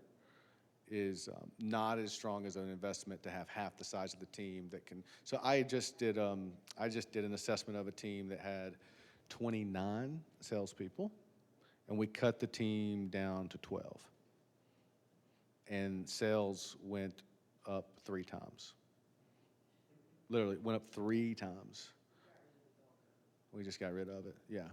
is not as strong as an investment to have half the size of the team that can. So I just did an assessment of a team that had 29 salespeople, and we cut the team down to 12. And sales went up 3 times. Literally went up 3 times. We just got rid of it, yeah.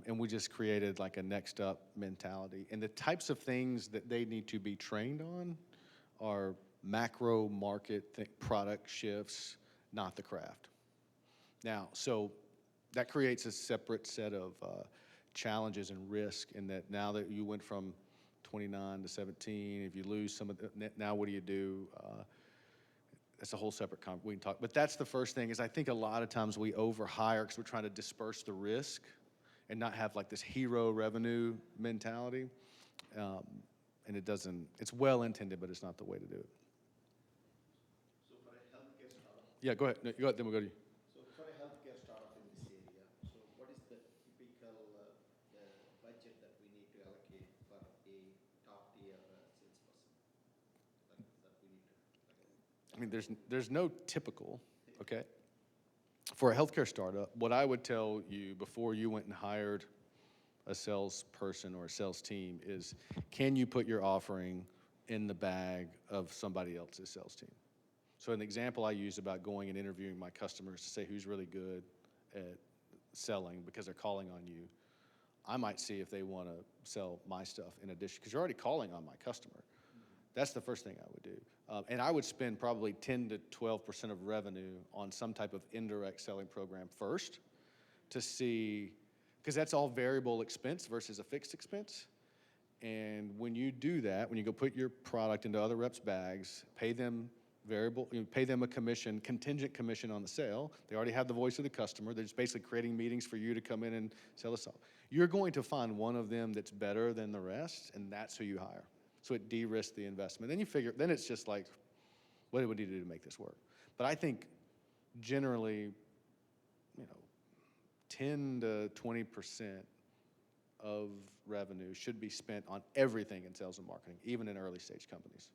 And we just created like a next up mentality. And the types of things that they need to be trained on are macro market product shifts, not the craft. Now, so that creates a separate set of challenges and risk in that now that you went from 29 to 17, if you lose some of the, now what do you do? That's a whole separate we can talk. But that's the first thing is I think a lot of times we overhire because we're trying to disperse the risk and not have like this hero revenue mentality. And it doesn't, it's well intended, but it's not the way to do it. So for a healthcare startup, Yeah, go ahead. No, go ahead, then we'll go to you. so for a healthcare startup in this area, so what is the typical the budget that we need to allocate for a top tier salesperson? Like that we need to. I mean, there's no typical, okay? For a healthcare startup, what I would tell you before you went and hired a salesperson or a sales team is, can you put your offering in the bag of somebody else's sales team? So an example I use about going and interviewing my customers to say who's really good at selling because they're calling on you, I might see if they want to sell my stuff in addition, because you're already calling on my customer. That's the first thing I would do. And I would spend probably 10 to 12% of revenue on some type of indirect selling program first to see, because that's all variable expense versus a fixed expense. And when you do that, when you go put your product into other reps' bags, pay them variable, pay them a commission, contingent commission on the sale. They already have the voice of the customer. They're just basically creating meetings for you to come in and sell us all. You're going to find one of them that's better than the rest, and that's who you hire. So it de-risks the investment. Then you figure, then it's just like, what do we need to do to make this work? But I think generally, 10 to 20% of revenue should be spent on everything in sales and marketing, even in early stage companies.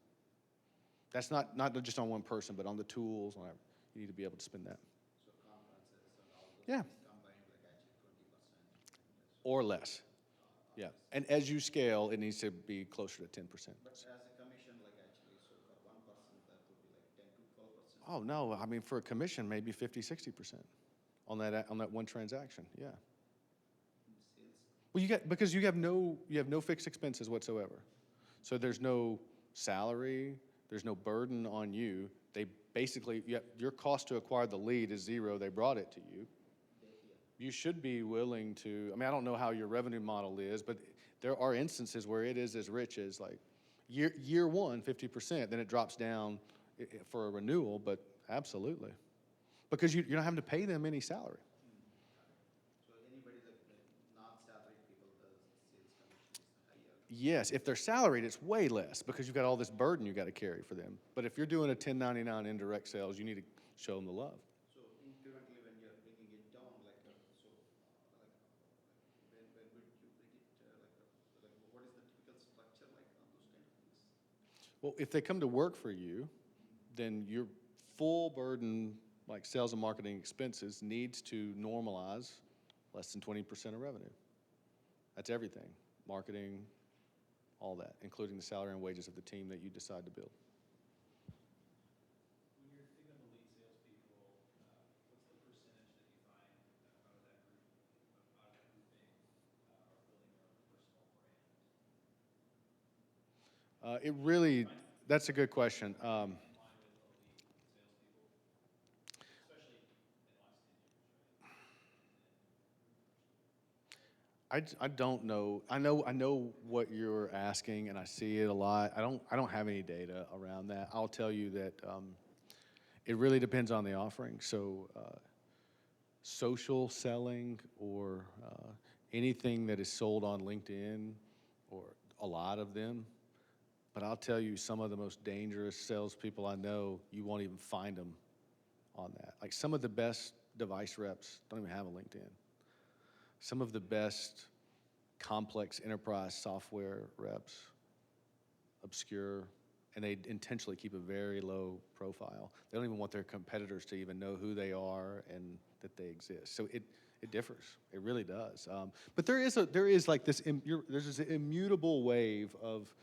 That's not just on one person, but on the tools, on everything. You need to be able to spend that. So conferences and all those Yeah. things combined like actually 20%. Or less. Yeah. And as you scale, it needs to be closer to 10%. But as a commission, like actually, so for one person that would be like 10 to 12%. Oh, no, I mean, for a commission, maybe 50, 60% on that one transaction, yeah. In sales. Well, because you have no fixed expenses whatsoever. So there's no salary, there's no burden on you. They basically, your cost to acquire the lead is zero. They brought it to you. You should be willing to, I mean, I don't know how your revenue model is, but there are instances where it is as rich as like year one, 50%, then it drops down for a renewal, but absolutely. Because you're not having to pay them any salary. So anybody like the not salaried people, the sales commission is higher. Yes, if they're salaried, it's way less because you've got all this burden you got to carry for them. But if you're doing a 1099 indirect sales, you need to show them the love. So incrementally, when you're bringing it down, like when would you bring it like what is the typical structure like on those kind of things? Well, if they come to work for you, then your full burden, like sales and marketing expenses, needs to normalize less than 20% of revenue. That's everything, marketing, all that, including the salary and wages of the team that you decide to build. When you're thinking of elite salespeople, what's the percentage that you find out of that group, out of that grouping, are building their own personal brand? That's a good question. In line with elite salespeople, especially in the last 10 years, right? I don't know. I know what you're asking, and I see it a lot. I don't have any data around that. I'll tell you that it really depends on the offering. So social selling or anything that is sold on LinkedIn, or a lot of them. But I'll tell you, some of the most dangerous salespeople I know, you won't even find them on that. Like some of the best device reps don't even have a LinkedIn. Some of the best complex enterprise software reps, obscure, and they intentionally keep a very low profile. They don't even want their competitors to even know who they are and that they exist. So it differs. It really does. But there's this immutable wave of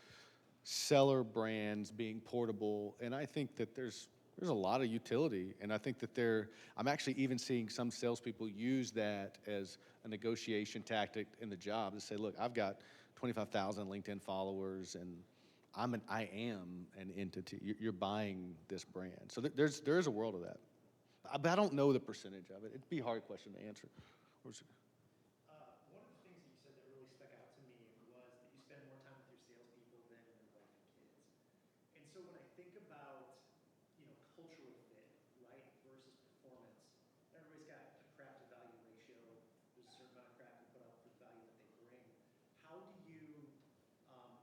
seller brands being portable, and I think that there's a lot of utility, and I think that I'm actually even seeing some salespeople use that as a negotiation tactic in the job to say, look, I've got 25,000 LinkedIn followers, and I am an entity. You're buying this brand. So there's a world of that. But I don't know the percentage of it. It'd be a hard question to answer. One of the things that you said that really stuck out to me was that you spend more time with your salespeople than your wife and kids. And so when I think about, cultural fit, right, versus performance, everybody's got a craft to value ratio. There's a certain amount of craft you put out for the value that they bring. How do you,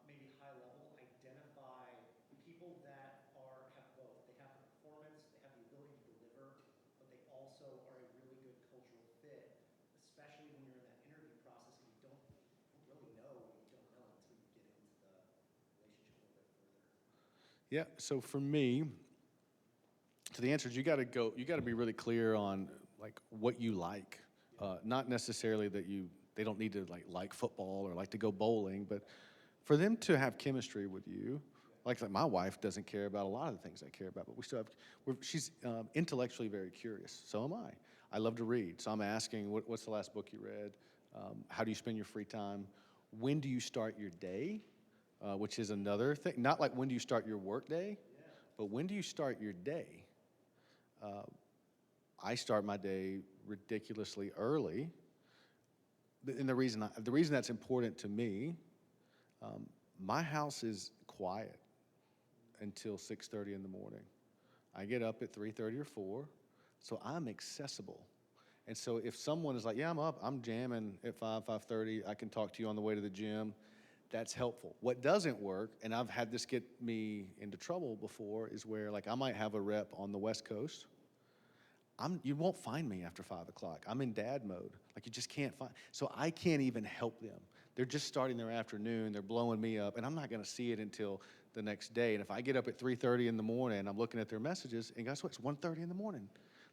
maybe high level, identify people that have both? They have the performance, they have the ability to deliver, but they also are a really good cultural fit, especially when you're in that interview process and you don't really know what you don't know until you get into the relationship a little bit further. Yeah, so for me, so the answer is you got to be really clear on like what you like. Not necessarily that they don't need to like football or like to go bowling, but for them to have chemistry with you. Like my wife doesn't care about a lot of the things I care about, but we still have, she's intellectually very curious. So am I. I love to read. So I'm asking, what's the last book you read? How do you spend your free time? When do you start your day? Which is another thing. Not like when do you start your work day, but when do you start your day? I start my day ridiculously early. And the reason that's important to me, my house is quiet until 6:30 in the morning. I get up at 3:30 or 4, so I'm accessible. And so if someone is like, yeah, I'm up, I'm jamming at 5:30, I can talk to you on the way to the gym, that's helpful. What doesn't work, and I've had this get me into trouble before, is where like I might have a rep on the West Coast. You won't find me after 5 o'clock. I'm in dad mode. Like you just can't find. So I can't even help them. They're just starting their afternoon. They're blowing me up, and I'm not going to see it until the next day. And if I get up at 3:30 in the morning, I'm looking at their messages, and guess what? It's 1:30 in the morning.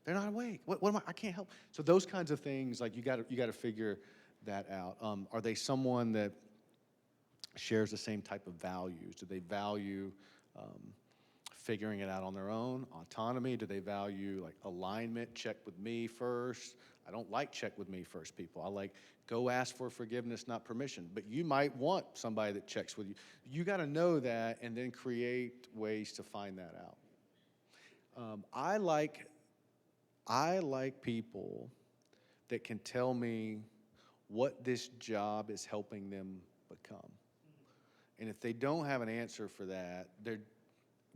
They're not awake. What am I can't help. So those kinds of things, like you got to figure that out. Are they someone that shares the same type of values? Do they value figuring it out on their own, autonomy? Do they value like alignment, check with me first? I don't like check with me first people. I like go ask for forgiveness, not permission. But you might want somebody that checks with you. You got to know that and then create ways to find that out. I like people that can tell me what this job is helping them become. And if they don't have an answer for that,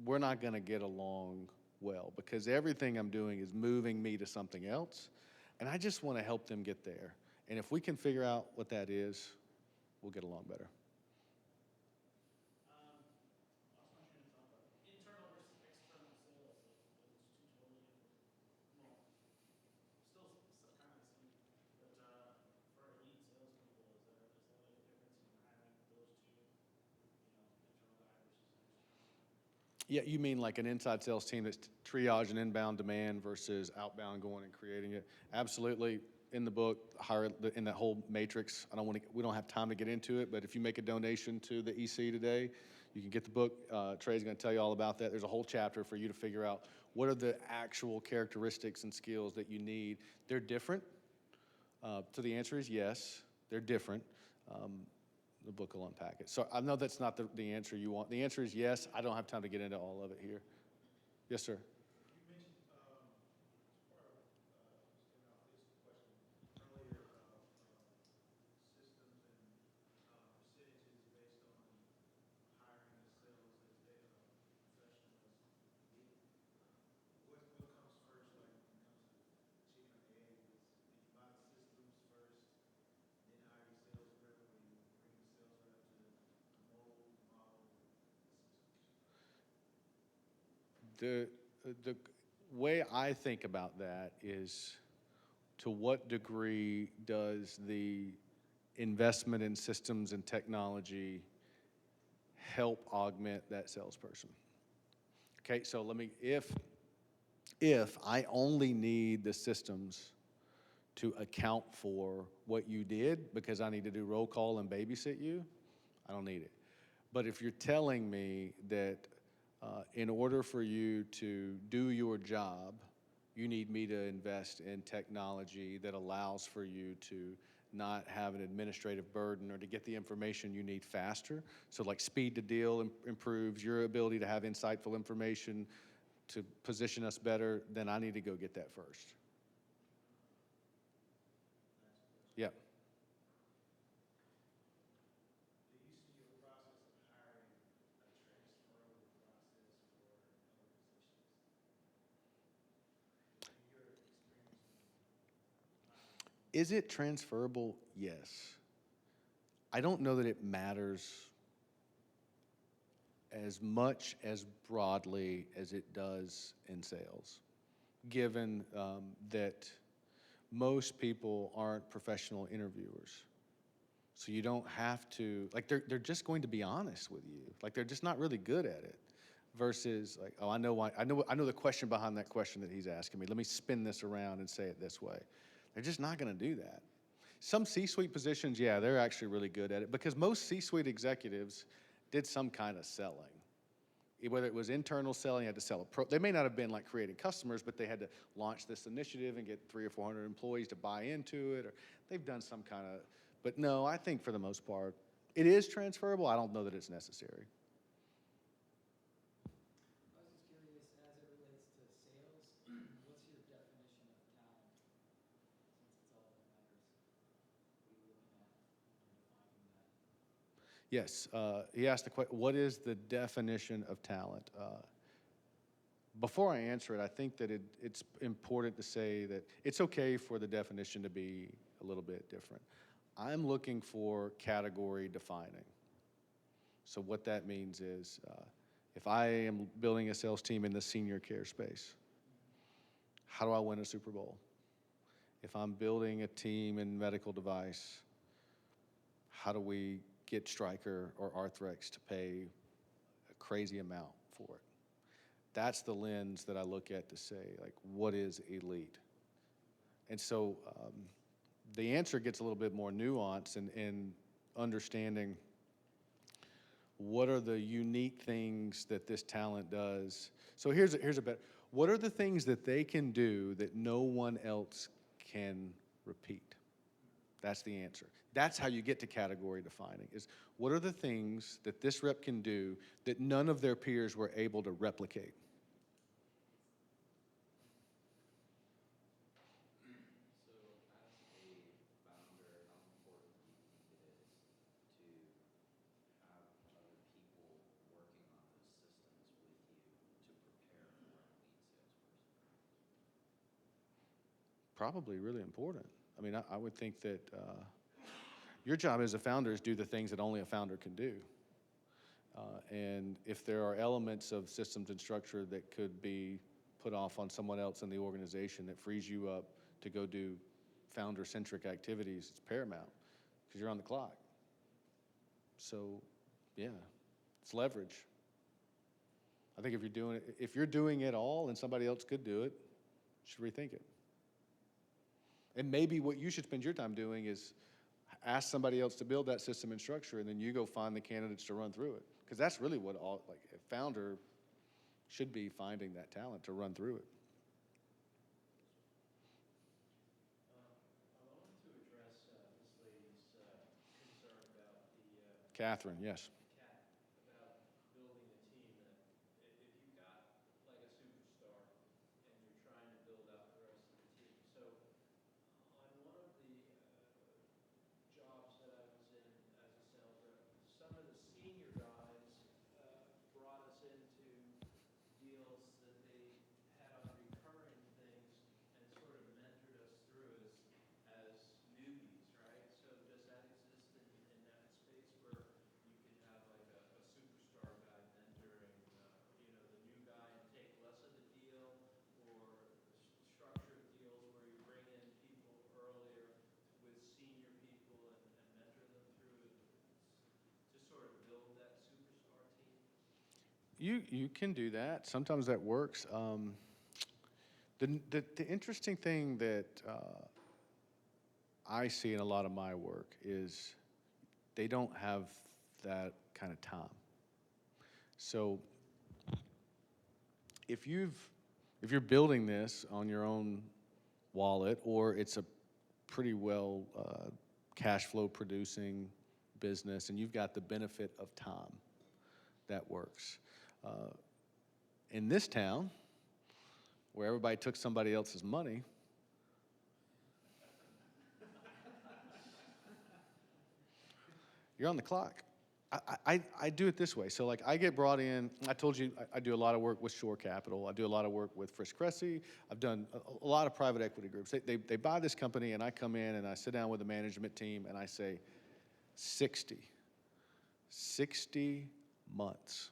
we're not going to get along well, because everything I'm doing is moving me to something else, and I just want to help them get there. And if we can figure out what that is, we'll get along better. Lost my train of thought, but internal versus external sales, like it's two totally different. Well, still kind of the same, but for elite salespeople, is that like a difference in hiring those two? Internal guy versus external. Yeah, you mean like an inside sales team that's triaging inbound demand versus outbound going and creating it? Absolutely. In the book, in that whole matrix, we don't have time to get into it, but if you make a donation to the EC today, you can get the book. Trey's going to tell you all about that. There's a whole chapter for you to figure out what are the actual characteristics and skills that you need. They're different. So the answer is yes, they're different. The book will unpack it. So I know that's not the answer you want. The answer is yes. I don't have time to get into all of it here. Yes, sir. You mentioned, as part of stemming off this question earlier about systems The way I think about that is, to what degree does the investment in systems and technology help augment that salesperson? Okay, so if I only need the systems to account for what you did because I need to do roll call and babysit you, I don't need it. But if you're telling me that in order for you to do your job, you need me to invest in technology that allows for you to not have an administrative burden or to get the information you need faster. So like speed to deal improves, your ability to have insightful information to position us better, then I need to go get that first. Yeah. The usage of process of hiring a transferable process for other positions. In your experience. Is it transferable? Yes. I don't know that it matters as much as broadly as it does in sales, given that most people aren't professional interviewers. So you don't have to, like, they're just going to be honest with you. Like, they're just not really good at it. Versus like, oh, I know why, I know the question behind that question that he's asking me. Let me spin this around and say it this way. They're just not going to do that. Some C-suite positions, yeah, they're actually really good at it, because most C-suite executives did some kind of selling. Whether it was internal selling, had to sell they may not have been like creating customers, but they had to launch this initiative and get 300 or 400 employees to buy into it, or they've done some kind of, but no, I think for the most part, it is transferable. I don't know that it's necessary. I was just curious, as it relates to sales, what's your definition of talent? Since it's all that matters. What are you looking at when you're defining that? Yes, he asked the question, what is the definition of talent? Before I answer it, I think that it's important to say that it's okay for the definition to be a little bit different. I'm looking for category defining. So what that means is, if I am building a sales team in the senior care space, how do I win a Super Bowl? If I'm building a team in medical device, how do we get Stryker or Arthrex to pay a crazy amount for it? That's the lens that I look at to say, like, what is elite? And so the answer gets a little bit more nuanced in understanding what are the unique things that this talent does. So here's a better, what are the things that they can do that no one else can repeat? That's the answer. That's how you get to category defining, is what are the things that this rep can do that none of their peers were able to replicate? So, as a founder, how important do you think it is to have other people working on those systems with you to prepare for an elite salesperson? Probably really important. I mean, I would think that your job as a founder is do the things that only a founder can do. And if there are elements of systems and structure that could be put off on someone else in the organization that frees you up to go do founder-centric activities, it's paramount, because you're on the clock. So, yeah, it's leverage. I think if you're doing it all and somebody else could do it, you should rethink it. And maybe what you should spend your time doing is ask somebody else to build that system and structure, and then you go find the candidates to run through it. Because that's really what a founder should be, finding that talent to run through it. I wanted to address this lady's concern about Catherine, yes. about building a team that if you've got like a superstar and you're trying to build out the rest of the team. So on one of the jobs that I was in as a sales rep, some of the senior guys brought us into deals that they had on recurring things and sort of mentored us through as newbies, right? So does that exist in that space where you can have You can do that. Sometimes that works. The interesting thing that I see in a lot of my work is they don't have that kind of time. So if you're building this on your own wallet, or it's a pretty well cash flow producing business, and you've got the benefit of time, that works. In this town, where everybody took somebody else's money, you're on the clock. I do it this way. So like I get brought in, I told you I do a lot of work with Shore Capital. I do a lot of work with Frisch Cressy. I've done a lot of private equity groups. They buy this company, and I come in and I sit down with the management team and I say, 60 months.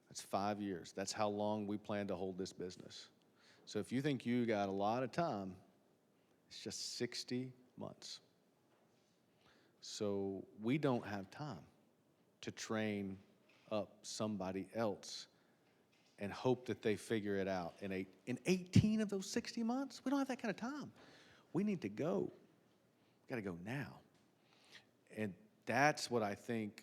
That's 5 years. That's how long we plan to hold this business. So if you think you got a lot of time, it's just 60 months. So we don't have time to train up somebody else and hope that they figure it out in 18 of those 60 months. We don't have that kind of time. We need to go. We got to go now. And that's what I think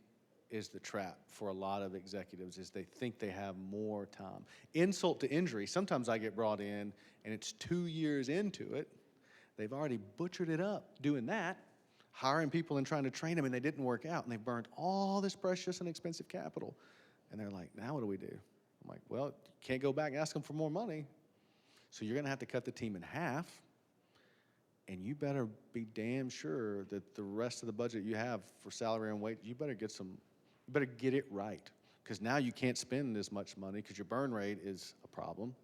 is the trap for a lot of executives, is they think they have more time. Insult to injury, sometimes I get brought in and it's 2 years into it. They've already butchered it up doing that, hiring people and trying to train them, and they didn't work out, and they burned all this precious and expensive capital. And they're like, now what do we do? I'm like, well, you can't go back and ask them for more money. So you're gonna have to cut the team in half, and you better be damn sure that the rest of the budget you have for salary and wage, you better get it right. Because now you can't spend as much money because your burn rate is a problem.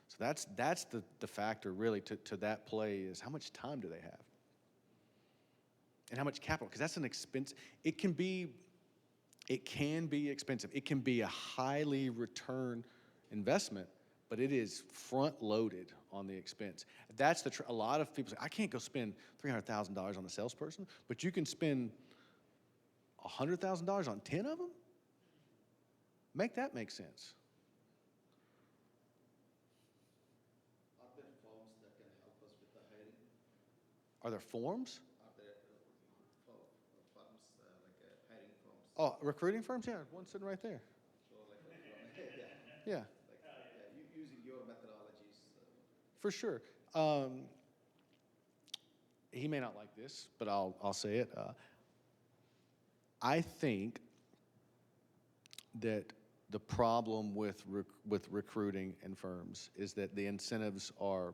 So that's the factor really to that play, is how much time do they have? And how much capital? Because that's an expense. It can be expensive. It can be a highly return investment, but it is front loaded on the expense. That's a lot of people say, I can't go spend $300,000 on a salesperson, but you can spend $100,000 on 10 of them? Make that make sense. Are there firms that can help us with the hiring? Are there forms? Are there firms like hiring firms? Oh, recruiting firms? Yeah, one sitting right there. So like, Yeah, using your methodologies. for sure. He may not like this, but I'll say it. I think that the problem with recruiting and firms is that the incentives are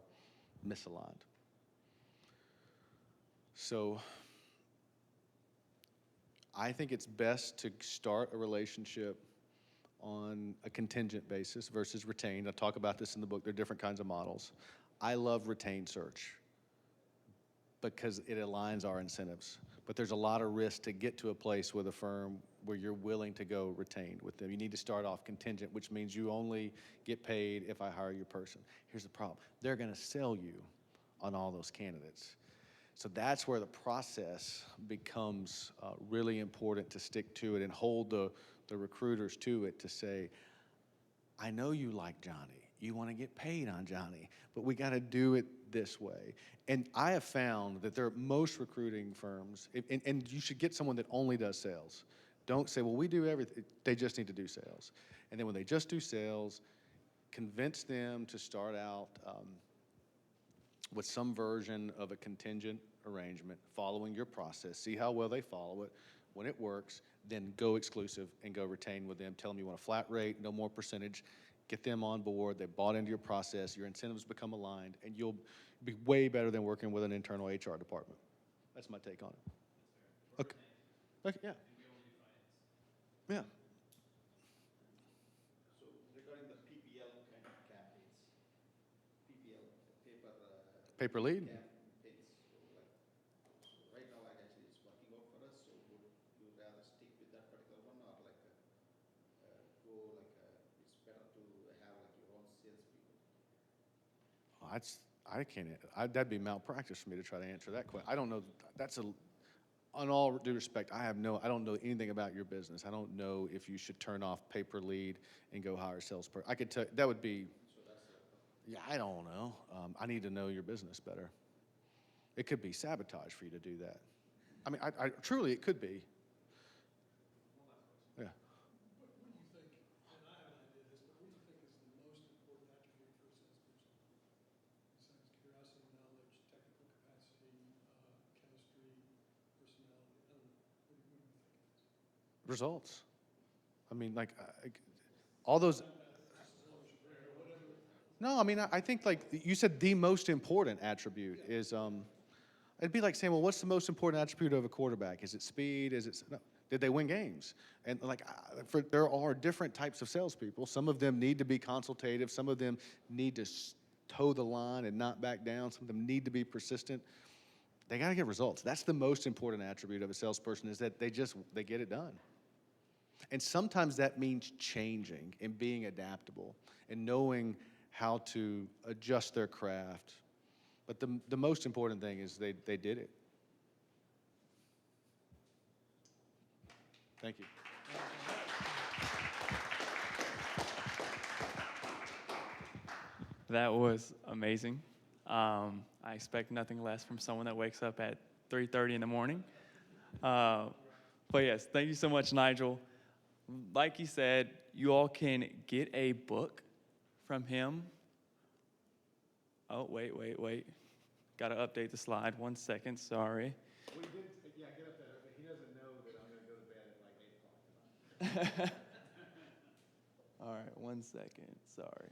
misaligned. So I think it's best to start a relationship on a contingent basis versus retained. I talk about this in the book. There are different kinds of models. I love retained search because it aligns our incentives. But there's a lot of risk to get to a place with a firm where you're willing to go retained with them. You need to start off contingent, which means you only get paid if I hire your person. Here's the problem. They're going to sell you on all those candidates. So that's where the process becomes really important, to stick to it and hold the recruiters to it, to say, I know you like Johnny. You want to get paid on Johnny, but we got to do it this way. And I have found that most recruiting firms, and you should get someone that only does sales. Don't say, well, we do everything. They just need to do sales. And then when they just do sales, convince them to start out with some version of a contingent arrangement, following your process. See how well they follow it. When it works, then go exclusive and go retain with them. Tell them you want a flat rate, no more percentage. Get them on board. They bought into your process. Your incentives become aligned, and you'll be way better than working with an internal HR department. That's my take on it. Okay. Okay. Yeah. Yeah. So regarding the PPL kind of campaigns, PPL, Paper lead? campaigns, so right now, like actually it's working out for us, so would you rather stick with that particular one, or like go like it's better to have like your own salespeople? That'd be malpractice for me to try to answer that question. I don't know. on all due respect, I don't know anything about your business. I don't know if you should turn off pay-per lead and go hire a salesperson. I could tell, that would be, yeah, I don't know. I need to know your business better. It could be sabotage for you to do that. I mean, I truly, it could be. Yeah. What do you think, and I have an idea of this, but what do you think is the most important attribute for a salesperson? Besides curiosity, knowledge, technical capacity, chemistry, personality, I don't know. What do you think it is? Results. I mean, like, all those. No, I mean, I think like you said, the most important attribute is, it'd be like saying, well, what's the most important attribute of a quarterback? Is it speed? Is it, no. Did they win games? And like, there are different types of salespeople. Some of them need to be consultative. Some of them need to toe the line and not back down. Some of them need to be persistent. They got to get results. That's the most important attribute of a salesperson, is that they get it done. And sometimes that means changing and being adaptable and knowing how to adjust their craft. But the most important thing is they did it. Thank you. That was amazing. I expect nothing less from someone that wakes up at 3:30 in the morning. But yes, thank you so much, Nigel. Like he said, you all can get a book from him. Oh, wait. Got to update the slide. 1 second, sorry. Well, he did, yeah, get up there. He doesn't know that I'm going to go to bed at like 8 o'clock tonight. All right, 1 second, sorry.